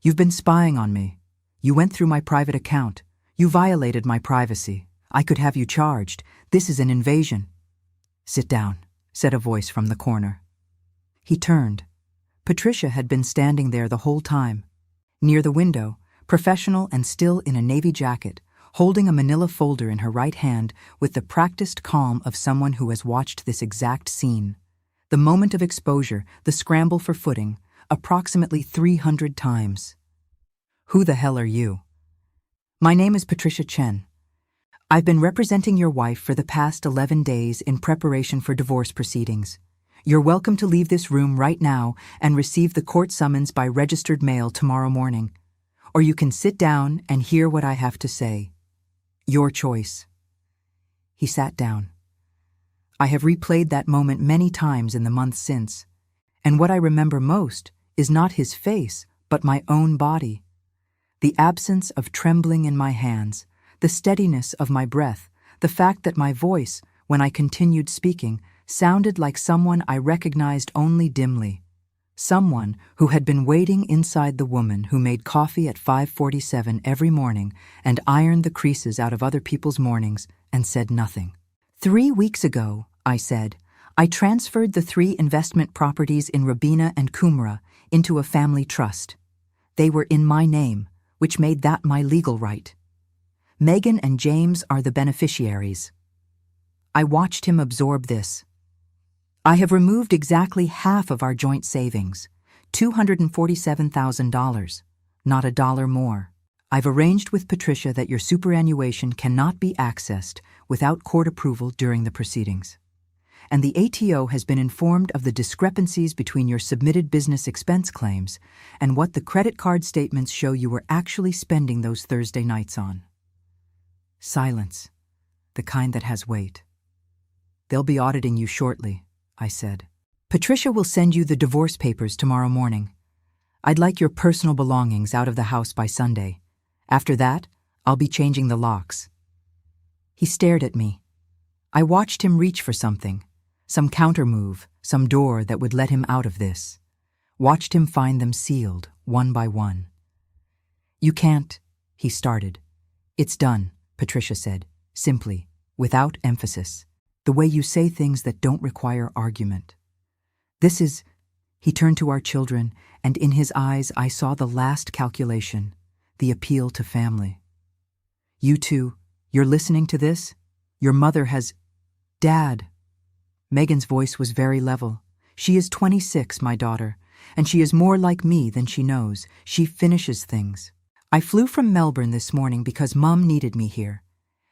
You've been spying on me. You went through my private account. You violated my privacy. I could have you charged. This is an invasion. Sit down, said a voice from the corner. He turned. Patricia had been standing there the whole time, near the window, professional and still in a navy jacket, holding a manila folder in her right hand with the practiced calm of someone who has watched this exact scene. The moment of exposure, the scramble for footing, approximately 300 times. Who the hell are you? My name is Patricia Chen. I've been representing your wife for the past 11 days in preparation for divorce proceedings. You're welcome to leave this room right now and receive the court summons by registered mail tomorrow morning. Or you can sit down and hear what I have to say. Your choice. He sat down. I have replayed that moment many times in the months since, and what I remember most is not his face, but my own body. The absence of trembling in my hands, the steadiness of my breath, the fact that my voice, when I continued speaking, sounded like someone I recognized only dimly. Someone who had been waiting inside the woman who made coffee at 5:47 every morning and ironed the creases out of other people's mornings and said nothing. 3 weeks ago, I said, I transferred the 3 investment properties in Rabina and Kumra into a family trust. They were in my name, which made that my legal right. Megan and James are the beneficiaries. I watched him absorb this. I have removed exactly half of our joint savings, $247,000, not a dollar more. I've arranged with Patricia that your superannuation cannot be accessed without court approval during the proceedings. And the ATO has been informed of the discrepancies between your submitted business expense claims and what the credit card statements show you were actually spending those Thursday nights on. Silence, the kind that has weight. They'll be auditing you shortly, I said. Patricia will send you the divorce papers tomorrow morning. I'd like your personal belongings out of the house by Sunday. After that, I'll be changing the locks. He stared at me. I watched him reach for something, some counter-move, some door that would let him out of this. Watched him find them sealed, one by one. You can't, he started. It's done, Patricia said, simply, without emphasis. The way you say things that don't require argument. This is He turned to our children, and in his eyes I saw the last calculation, the appeal to family. You two, you're listening to this? Your mother has... Dad. Megan's voice was very level. She is 26, my daughter, and she is more like me than she knows. She finishes things. I flew from Melbourne this morning because Mum needed me here.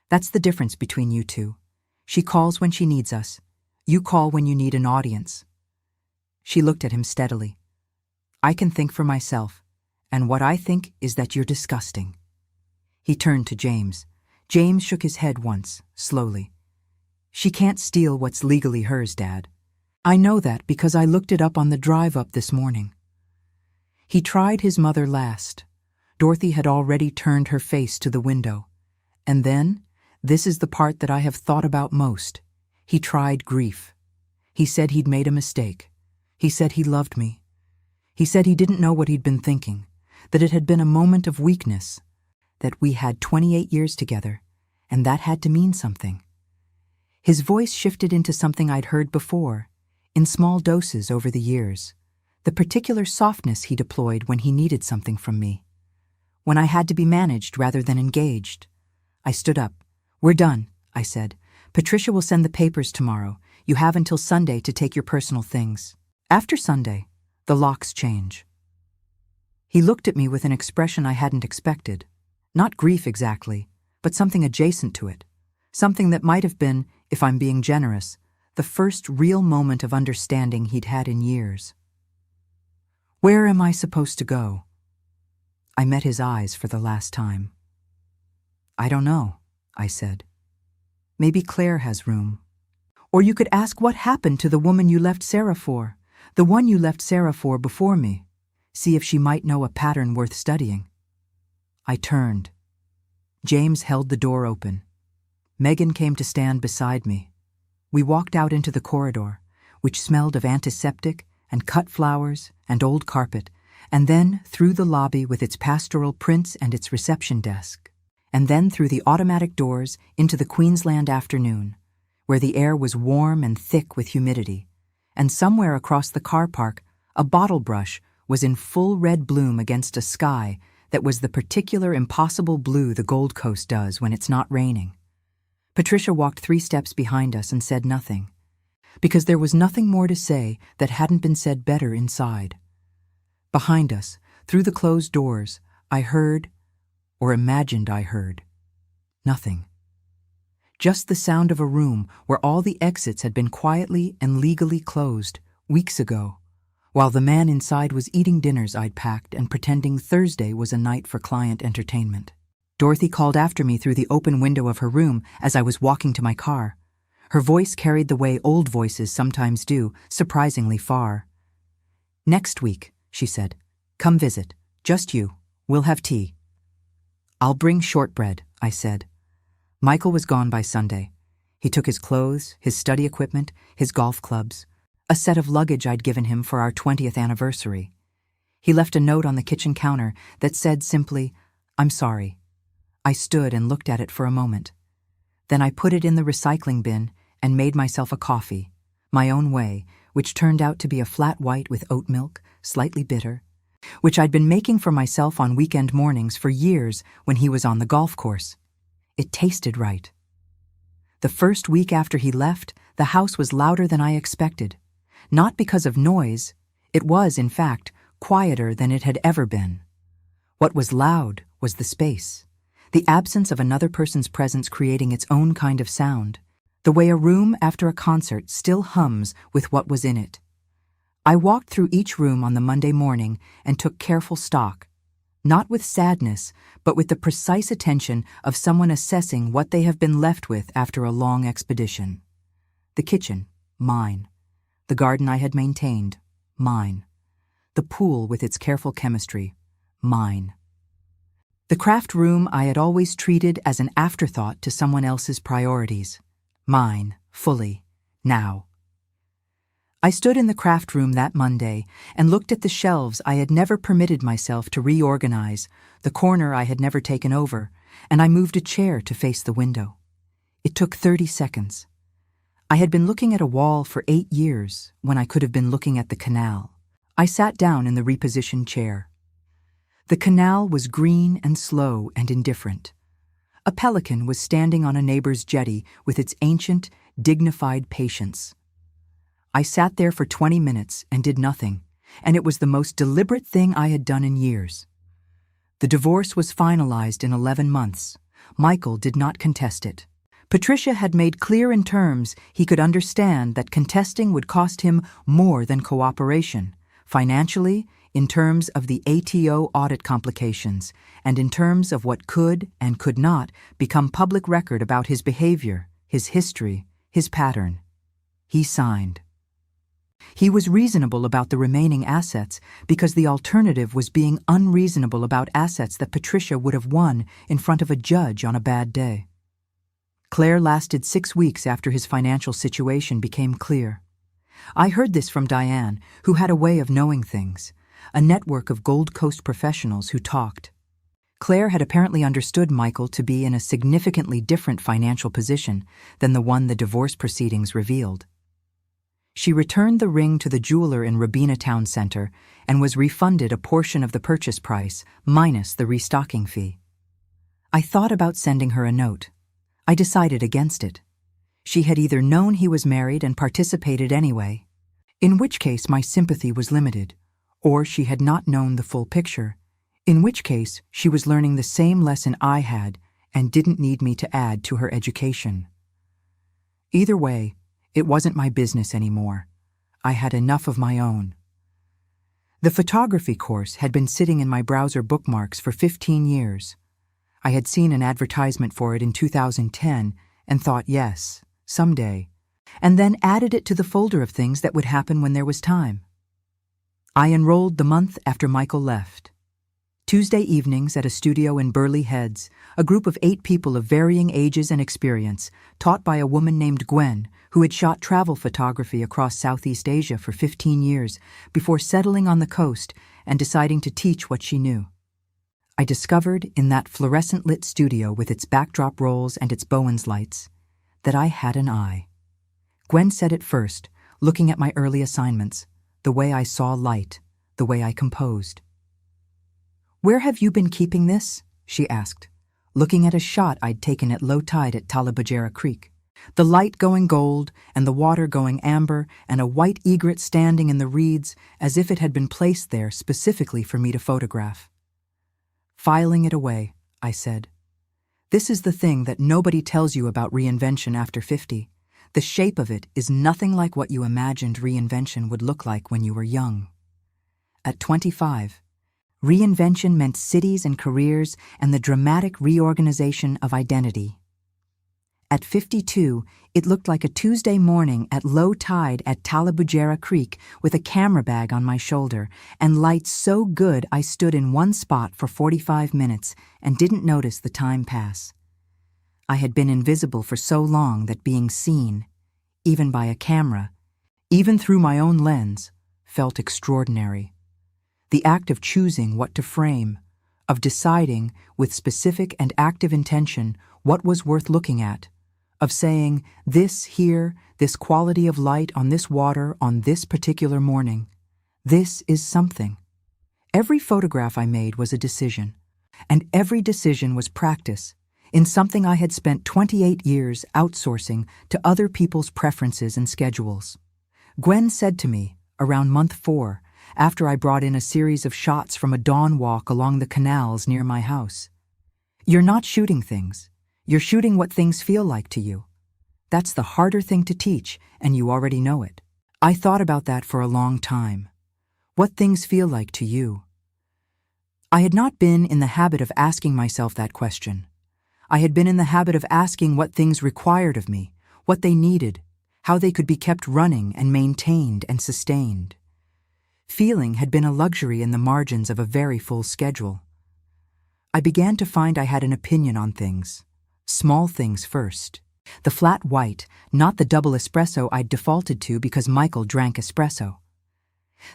That's the difference between you two. She calls when she needs us. You call when you need an audience. She looked at him steadily. I can think for myself, and what I think is that you're disgusting. He turned to James. James shook his head once, slowly. She can't steal what's legally hers, Dad. I know that because I looked it up on the drive up this morning. He tried his mother last. Dorothy had already turned her face to the window. And then, this is the part that I have thought about most. He tried grief. He said he'd made a mistake. He said he loved me. He said he didn't know what he'd been thinking, that it had been a moment of weakness, that we had 28 years together, and that had to mean something. His voice shifted into something I'd heard before, in small doses over the years, the particular softness he deployed when he needed something from me. When I had to be managed rather than engaged. I stood up. We're done, I said. Patricia will send the papers tomorrow. You have until Sunday to take your personal things. After Sunday, the locks change. He looked at me with an expression I hadn't expected. Not grief exactly, but something adjacent to it. Something that might have been, if I'm being generous, the first real moment of understanding he'd had in years. Where am I supposed to go? I met his eyes for the last time. I don't know, I said. Maybe Claire has room. Or you could ask what happened to the woman you left Sarah for, the one you left Sarah for before me. See if she might know a pattern worth studying. I turned. James held the door open. Megan came to stand beside me. We walked out into the corridor, which smelled of antiseptic and cut flowers and old carpet, and then through the lobby with its pastoral prints and its reception desk, and then through the automatic doors into the Queensland afternoon, where the air was warm and thick with humidity, and somewhere across the car park a bottle brush was in full red bloom against a sky that was the particular impossible blue the Gold Coast does when it's not raining. Patricia walked 3 steps behind us and said nothing, because there was nothing more to say that hadn't been said better inside. Behind us, through the closed doors, I heard, or imagined I heard, nothing. Just the sound of a room where all the exits had been quietly and legally closed weeks ago, while the man inside was eating dinners I'd packed and pretending Thursday was a night for client entertainment. Dorothy called after me through the open window of her room as I was walking to my car. Her voice carried the way old voices sometimes do, surprisingly far. Next week, she said. Come visit. Just you. We'll have tea. I'll bring shortbread, I said. Michael was gone by Sunday. He took his clothes, his study equipment, his golf clubs, a set of luggage I'd given him for our 20th anniversary. He left a note on the kitchen counter that said simply, I'm sorry. I stood and looked at it for a moment. Then I put it in the recycling bin and made myself a coffee, my own way, which turned out to be a flat white with oat milk, slightly bitter, which I'd been making for myself on weekend mornings for years when he was on the golf course. It tasted right. The first week after he left, the house was louder than I expected. Not because of noise, it was, in fact, quieter than it had ever been. What was loud was the space, the absence of another person's presence creating its own kind of sound, the way a room after a concert still hums with what was in it. I walked through each room on the Monday morning and took careful stock, not with sadness, but with the precise attention of someone assessing what they have been left with after a long expedition. The kitchen, mine. The garden I had maintained, mine. The pool with its careful chemistry, mine. The craft room I had always treated as an afterthought to someone else's priorities, mine, fully, now. I stood in the craft room that Monday and looked at the shelves I had never permitted myself to reorganize, the corner I had never taken over, and I moved a chair to face the window. It took 30 seconds. I had been looking at a wall for 8 years when I could have been looking at the canal, I sat down in the repositioned chair. The canal was green and slow and indifferent. A pelican was standing on a neighbor's jetty with its ancient, dignified patience. I sat there for 20 minutes and did nothing, and it was the most deliberate thing I had done in years. The divorce was finalized in 11 months. Michael did not contest it. Patricia had made clear in terms he could understand that contesting would cost him more than cooperation, financially, in terms of the ATO audit complications, and in terms of what could and could not become public record about his behavior, his history, his pattern. He signed. He was reasonable about the remaining assets because the alternative was being unreasonable about assets that Patricia would have won in front of a judge on a bad day. Claire lasted 6 weeks after his financial situation became clear. I heard this from Diane, who had a way of knowing things, a network of Gold Coast professionals who talked. Claire had apparently understood Michael to be in a significantly different financial position than the one the divorce proceedings revealed. She returned the ring to the jeweler in Rabina Town Center and was refunded a portion of the purchase price, minus the restocking fee. I thought about sending her a note. I decided against it. She had either known he was married and participated anyway, in which case my sympathy was limited, or she had not known the full picture, in which case she was learning the same lesson I had and didn't need me to add to her education. Either way, it wasn't my business anymore. I had enough of my own. The photography course had been sitting in my browser bookmarks for 15 years. I had seen an advertisement for it in 2010 and thought, yes, someday, and then added it to the folder of things that would happen when there was time. I enrolled the month after Michael left. Tuesday evenings at a studio in Burleigh Heads, a group of 8 people of varying ages and experience, taught by a woman named Gwen, who had shot travel photography across Southeast Asia for 15 years before settling on the coast and deciding to teach what she knew. I discovered in that fluorescent-lit studio with its backdrop rolls and its Bowen's lights that I had an eye. Gwen said it first, looking at my early assignments, the way I saw light, the way I composed. "Where have you been keeping this?" she asked, looking at a shot I'd taken at low tide at Talabajara Creek. The light going gold and the water going amber and a white egret standing in the reeds as if it had been placed there specifically for me to photograph. "Filing it away," I said. "This is the thing that nobody tells you about reinvention after 50. The shape of it is nothing like what you imagined reinvention would look like when you were young. At 25, reinvention meant cities and careers and the dramatic reorganization of identity. At 52, it looked like a Tuesday morning at low tide at Talabujara Creek with a camera bag on my shoulder and lights so good I stood in one spot for 45 minutes and didn't notice the time pass. I had been invisible for so long that being seen, even by a camera, even through my own lens, felt extraordinary. The act of choosing what to frame, of deciding with specific and active intention what was worth looking at, of saying, this here, this quality of light on this water on this particular morning, this is something. Every photograph I made was a decision, and every decision was practice in something I had spent 28 years outsourcing to other people's preferences and schedules. Gwen said to me, around month 4, after I brought in a series of shots from a dawn walk along the canals near my house, "You're not shooting things. You're shooting what things feel like to you. That's the harder thing to teach, and you already know it." I thought about that for a long time. What things feel like to you? I had not been in the habit of asking myself that question. I had been in the habit of asking what things required of me, what they needed, how they could be kept running and maintained and sustained. Feeling had been a luxury in the margins of a very full schedule. I began to find I had an opinion on things. Small things first. The flat white, not the double espresso I'd defaulted to because Michael drank espresso.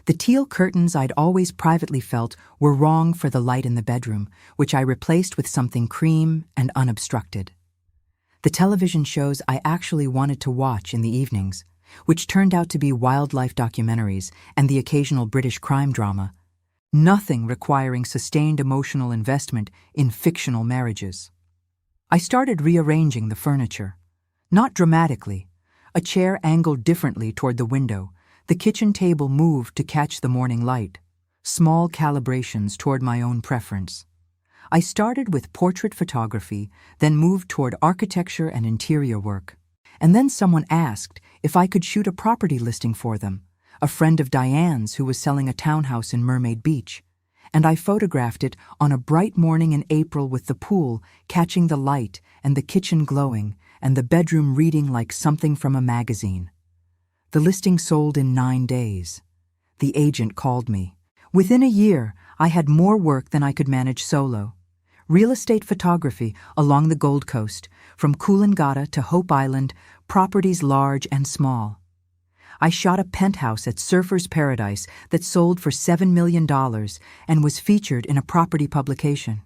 The teal curtains I'd always privately felt were wrong for the light in the bedroom, which I replaced with something cream and unobstructed. The television shows I actually wanted to watch in the evenings, which turned out to be wildlife documentaries and the occasional British crime drama. Nothing requiring sustained emotional investment in fictional marriages. I started rearranging the furniture. Not dramatically. A chair angled differently toward the window. The kitchen table moved to catch the morning light. Small calibrations toward my own preference. I started with portrait photography, then moved toward architecture and interior work. And then someone asked if I could shoot a property listing for them, a friend of Diane's who was selling a townhouse in Mermaid Beach. And I photographed it on a bright morning in April with the pool catching the light and the kitchen glowing and the bedroom reading like something from a magazine. The listing sold in 9 days. The agent called me. Within a year, I had more work than I could manage solo. Real estate photography along the Gold Coast, from Coolangatta to Hope Island, properties large and small. I shot a penthouse at Surfer's Paradise that sold for $7 million and was featured in a property publication.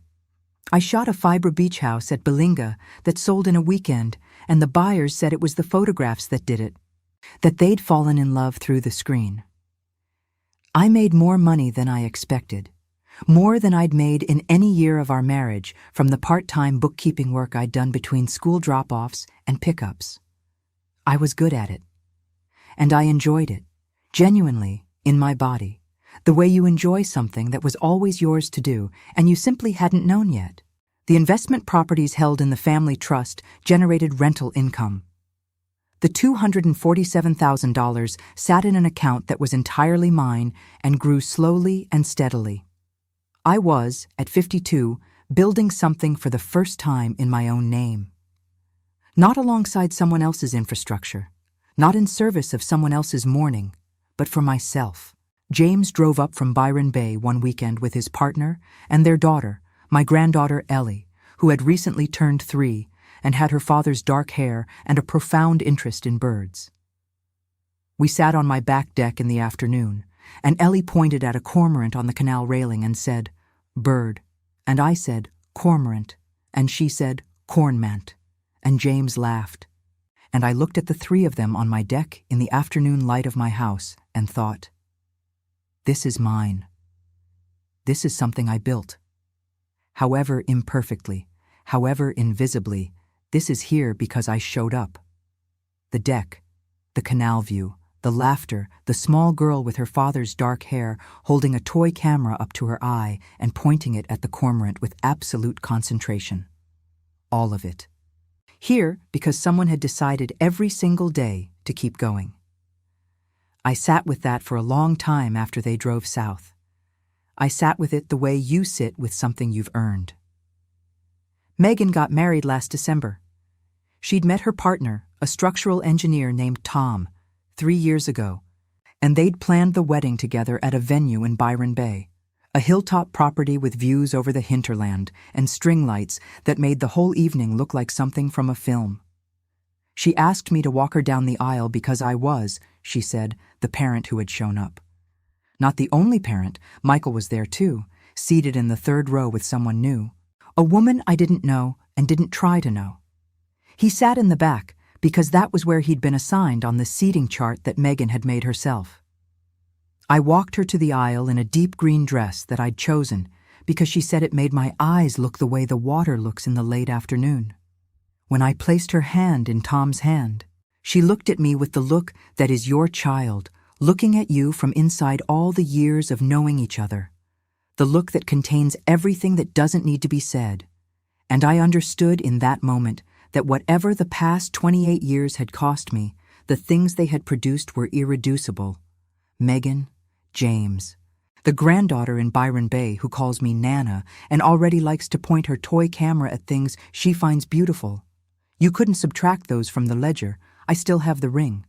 I shot a Fibra beach house at Belinga that sold in a weekend, and the buyers said it was the photographs that did it, that they'd fallen in love through the screen. I made more money than I expected, more than I'd made in any year of our marriage from the part-time bookkeeping work I'd done between school drop-offs and pickups. I was good at it. And I enjoyed it, genuinely, in my body, the way you enjoy something that was always yours to do and you simply hadn't known yet. The investment properties held in the family trust generated rental income. The $247,000 sat in an account that was entirely mine and grew slowly and steadily. I was, at 52, building something for the first time in my own name. Not alongside someone else's infrastructure, not in service of someone else's mourning, but for myself. James drove up from Byron Bay one weekend with his partner and their daughter, my granddaughter Ellie, who had recently turned 3 and had her father's dark hair and a profound interest in birds. We sat on my back deck in the afternoon, and Ellie pointed at a cormorant on the canal railing and said, "Bird," and I said, "Cormorant," and she said, "Cornmant," and James laughed. And I looked at the 3 of them on my deck in the afternoon light of my house and thought, this is mine. This is something I built. However imperfectly, however invisibly, this is here because I showed up. The deck, the canal view, the laughter, the small girl with her father's dark hair holding a toy camera up to her eye and pointing it at the cormorant with absolute concentration. All of it. Here because someone had decided every single day to keep going. I sat with that for a long time after they drove south. I sat with it the way you sit with something you've earned. Megan got married last December. She'd met her partner, a structural engineer named Tom, 3 years ago, and they'd planned the wedding together at a venue in Byron Bay, a hilltop property with views over the hinterland and string lights that made the whole evening look like something from a film. She asked me to walk her down the aisle because I was, she said, the parent who had shown up. Not the only parent, Michael was there too, seated in the 3rd row with someone new, a woman I didn't know and didn't try to know. He sat in the back because that was where he'd been assigned on the seating chart that Megan had made herself. I walked her to the aisle in a deep green dress that I'd chosen because she said it made my eyes look the way the water looks in the late afternoon. When I placed her hand in Tom's hand, she looked at me with the look that is your child, looking at you from inside all the years of knowing each other, the look that contains everything that doesn't need to be said. And I understood in that moment that whatever the past 28 years had cost me, the things they had produced were irreducible. Megan, James, the granddaughter in Byron Bay who calls me Nana and already likes to point her toy camera at things she finds beautiful. You couldn't subtract those from the ledger. I still have the ring.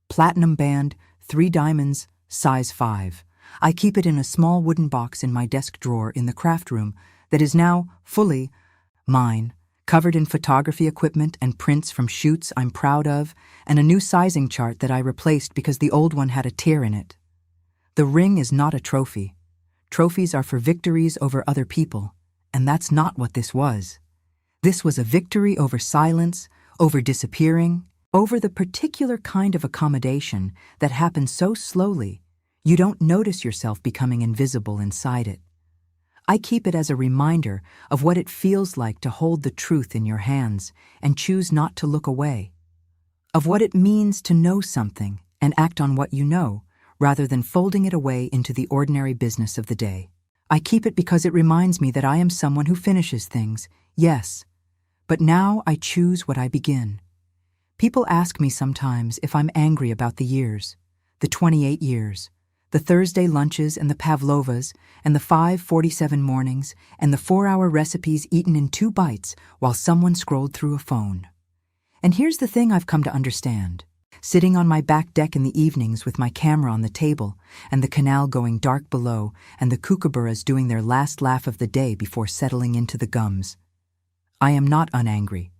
Platinum band, 3 diamonds, size 5. I keep it in a small wooden box in my desk drawer in the craft room that is now fully mine, covered in photography equipment and prints from shoots I'm proud of, and a new sizing chart that I replaced because the old one had a tear in it. The ring is not a trophy. Trophies are for victories over other people, and that's not what this was. This was a victory over silence, over disappearing, over the particular kind of accommodation that happens so slowly, you don't notice yourself becoming invisible inside it. I keep it as a reminder of what it feels like to hold the truth in your hands and choose not to look away, of what it means to know something and act on what you know, rather than folding it away into the ordinary business of the day. I keep it because it reminds me that I am someone who finishes things, yes, but now I choose what I begin. People ask me sometimes if I'm angry about the years, the 28 years, the Thursday lunches and the pavlovas and the 5:47 mornings and the 4-hour recipes eaten in 2 bites while someone scrolled through a phone. And here's the thing I've come to understand. Sitting on my back deck in the evenings with my camera on the table and the canal going dark below and the kookaburras doing their last laugh of the day before settling into the gums, I am not unangry,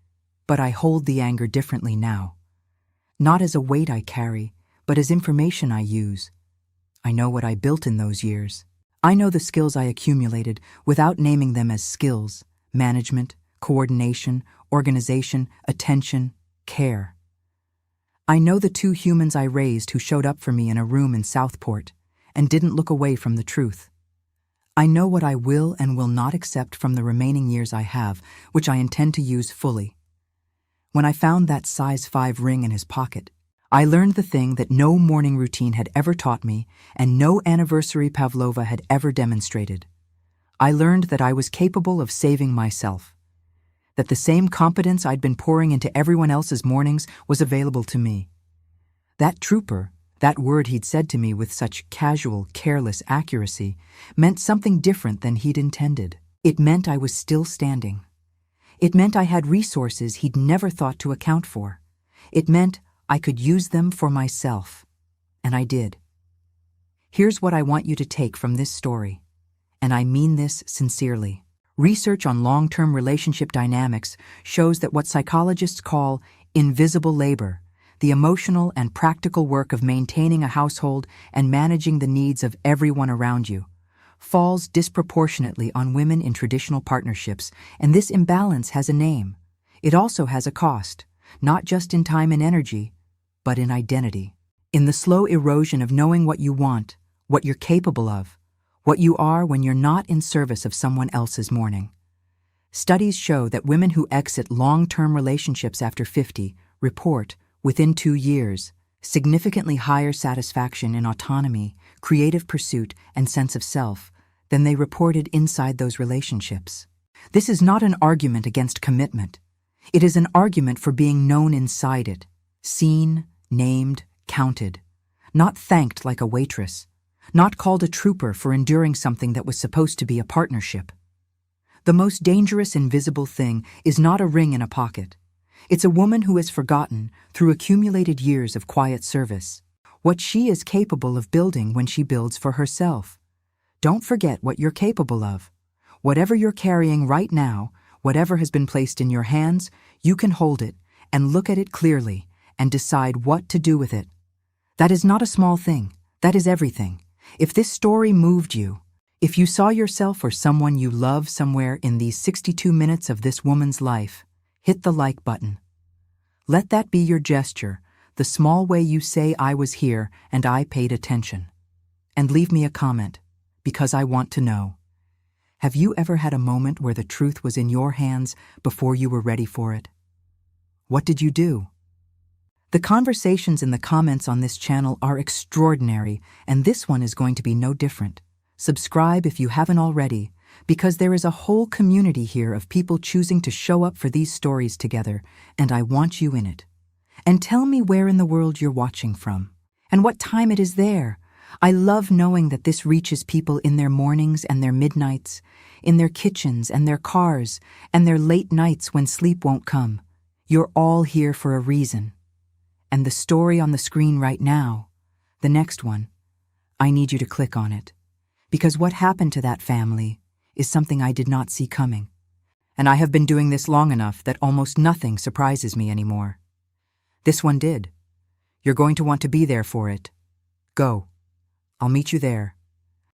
but I hold the anger differently now. Not as a weight I carry, but as information I use. I know what I built in those years. I know the skills I accumulated without naming them as skills: management, coordination, organization, attention, care. I know the 2 humans I raised who showed up for me in a room in Southport and didn't look away from the truth. I know what I will and will not accept from the remaining years I have, which I intend to use fully. When I found that size 5 ring in his pocket, I learned the thing that no morning routine had ever taught me and no anniversary pavlova had ever demonstrated. I learned that I was capable of saving myself, that the same competence I'd been pouring into everyone else's mornings was available to me. That trooper, that word he'd said to me with such casual, careless accuracy, meant something different than he'd intended. It meant I was still standing. It meant I had resources he'd never thought to account for. It meant I could use them for myself. And I did. Here's what I want you to take from this story, and I mean this sincerely. Research on long-term relationship dynamics shows that what psychologists call invisible labor, the emotional and practical work of maintaining a household and managing the needs of everyone around you, falls disproportionately on women in traditional partnerships, and this imbalance has a name. It also has a cost, not just in time and energy, but in identity. In the slow erosion of knowing what you want, what you're capable of, what you are when you're not in service of someone else's morning. Studies show that women who exit long-term relationships after 50 report, within 2 years, significantly higher satisfaction in autonomy, creative pursuit, and sense of self than they reported inside those relationships. This is not an argument against commitment. It is an argument for being known inside it, seen, named, counted, not thanked like a waitress, not called a trooper for enduring something that was supposed to be a partnership. The most dangerous invisible thing is not a ring in a pocket. It's a woman who has forgotten, through accumulated years of quiet service, what she is capable of building when she builds for herself. Don't forget what you're capable of. Whatever you're carrying right now, whatever has been placed in your hands, you can hold it and look at it clearly and decide what to do with it. That is not a small thing. That is everything. If this story moved you, if you saw yourself or someone you love somewhere in these 62 minutes of this woman's life, hit the like button. Let that be your gesture, the small way you say I was here and I paid attention. And leave me a comment, because I want to know. Have you ever had a moment where the truth was in your hands before you were ready for it? What did you do? The conversations in the comments on this channel are extraordinary, and this one is going to be no different. Subscribe if you haven't already, because there is a whole community here of people choosing to show up for these stories together, and I want you in it. And tell me where in the world you're watching from, and what time it is there. I love knowing that this reaches people in their mornings and their midnights, in their kitchens and their cars, and their late nights when sleep won't come. You're all here for a reason. And the story on the screen right now, the next one, I need you to click on it. Because what happened to that family is something I did not see coming. And I have been doing this long enough that almost nothing surprises me anymore. This one did. You're going to want to be there for it. Go. I'll meet you there.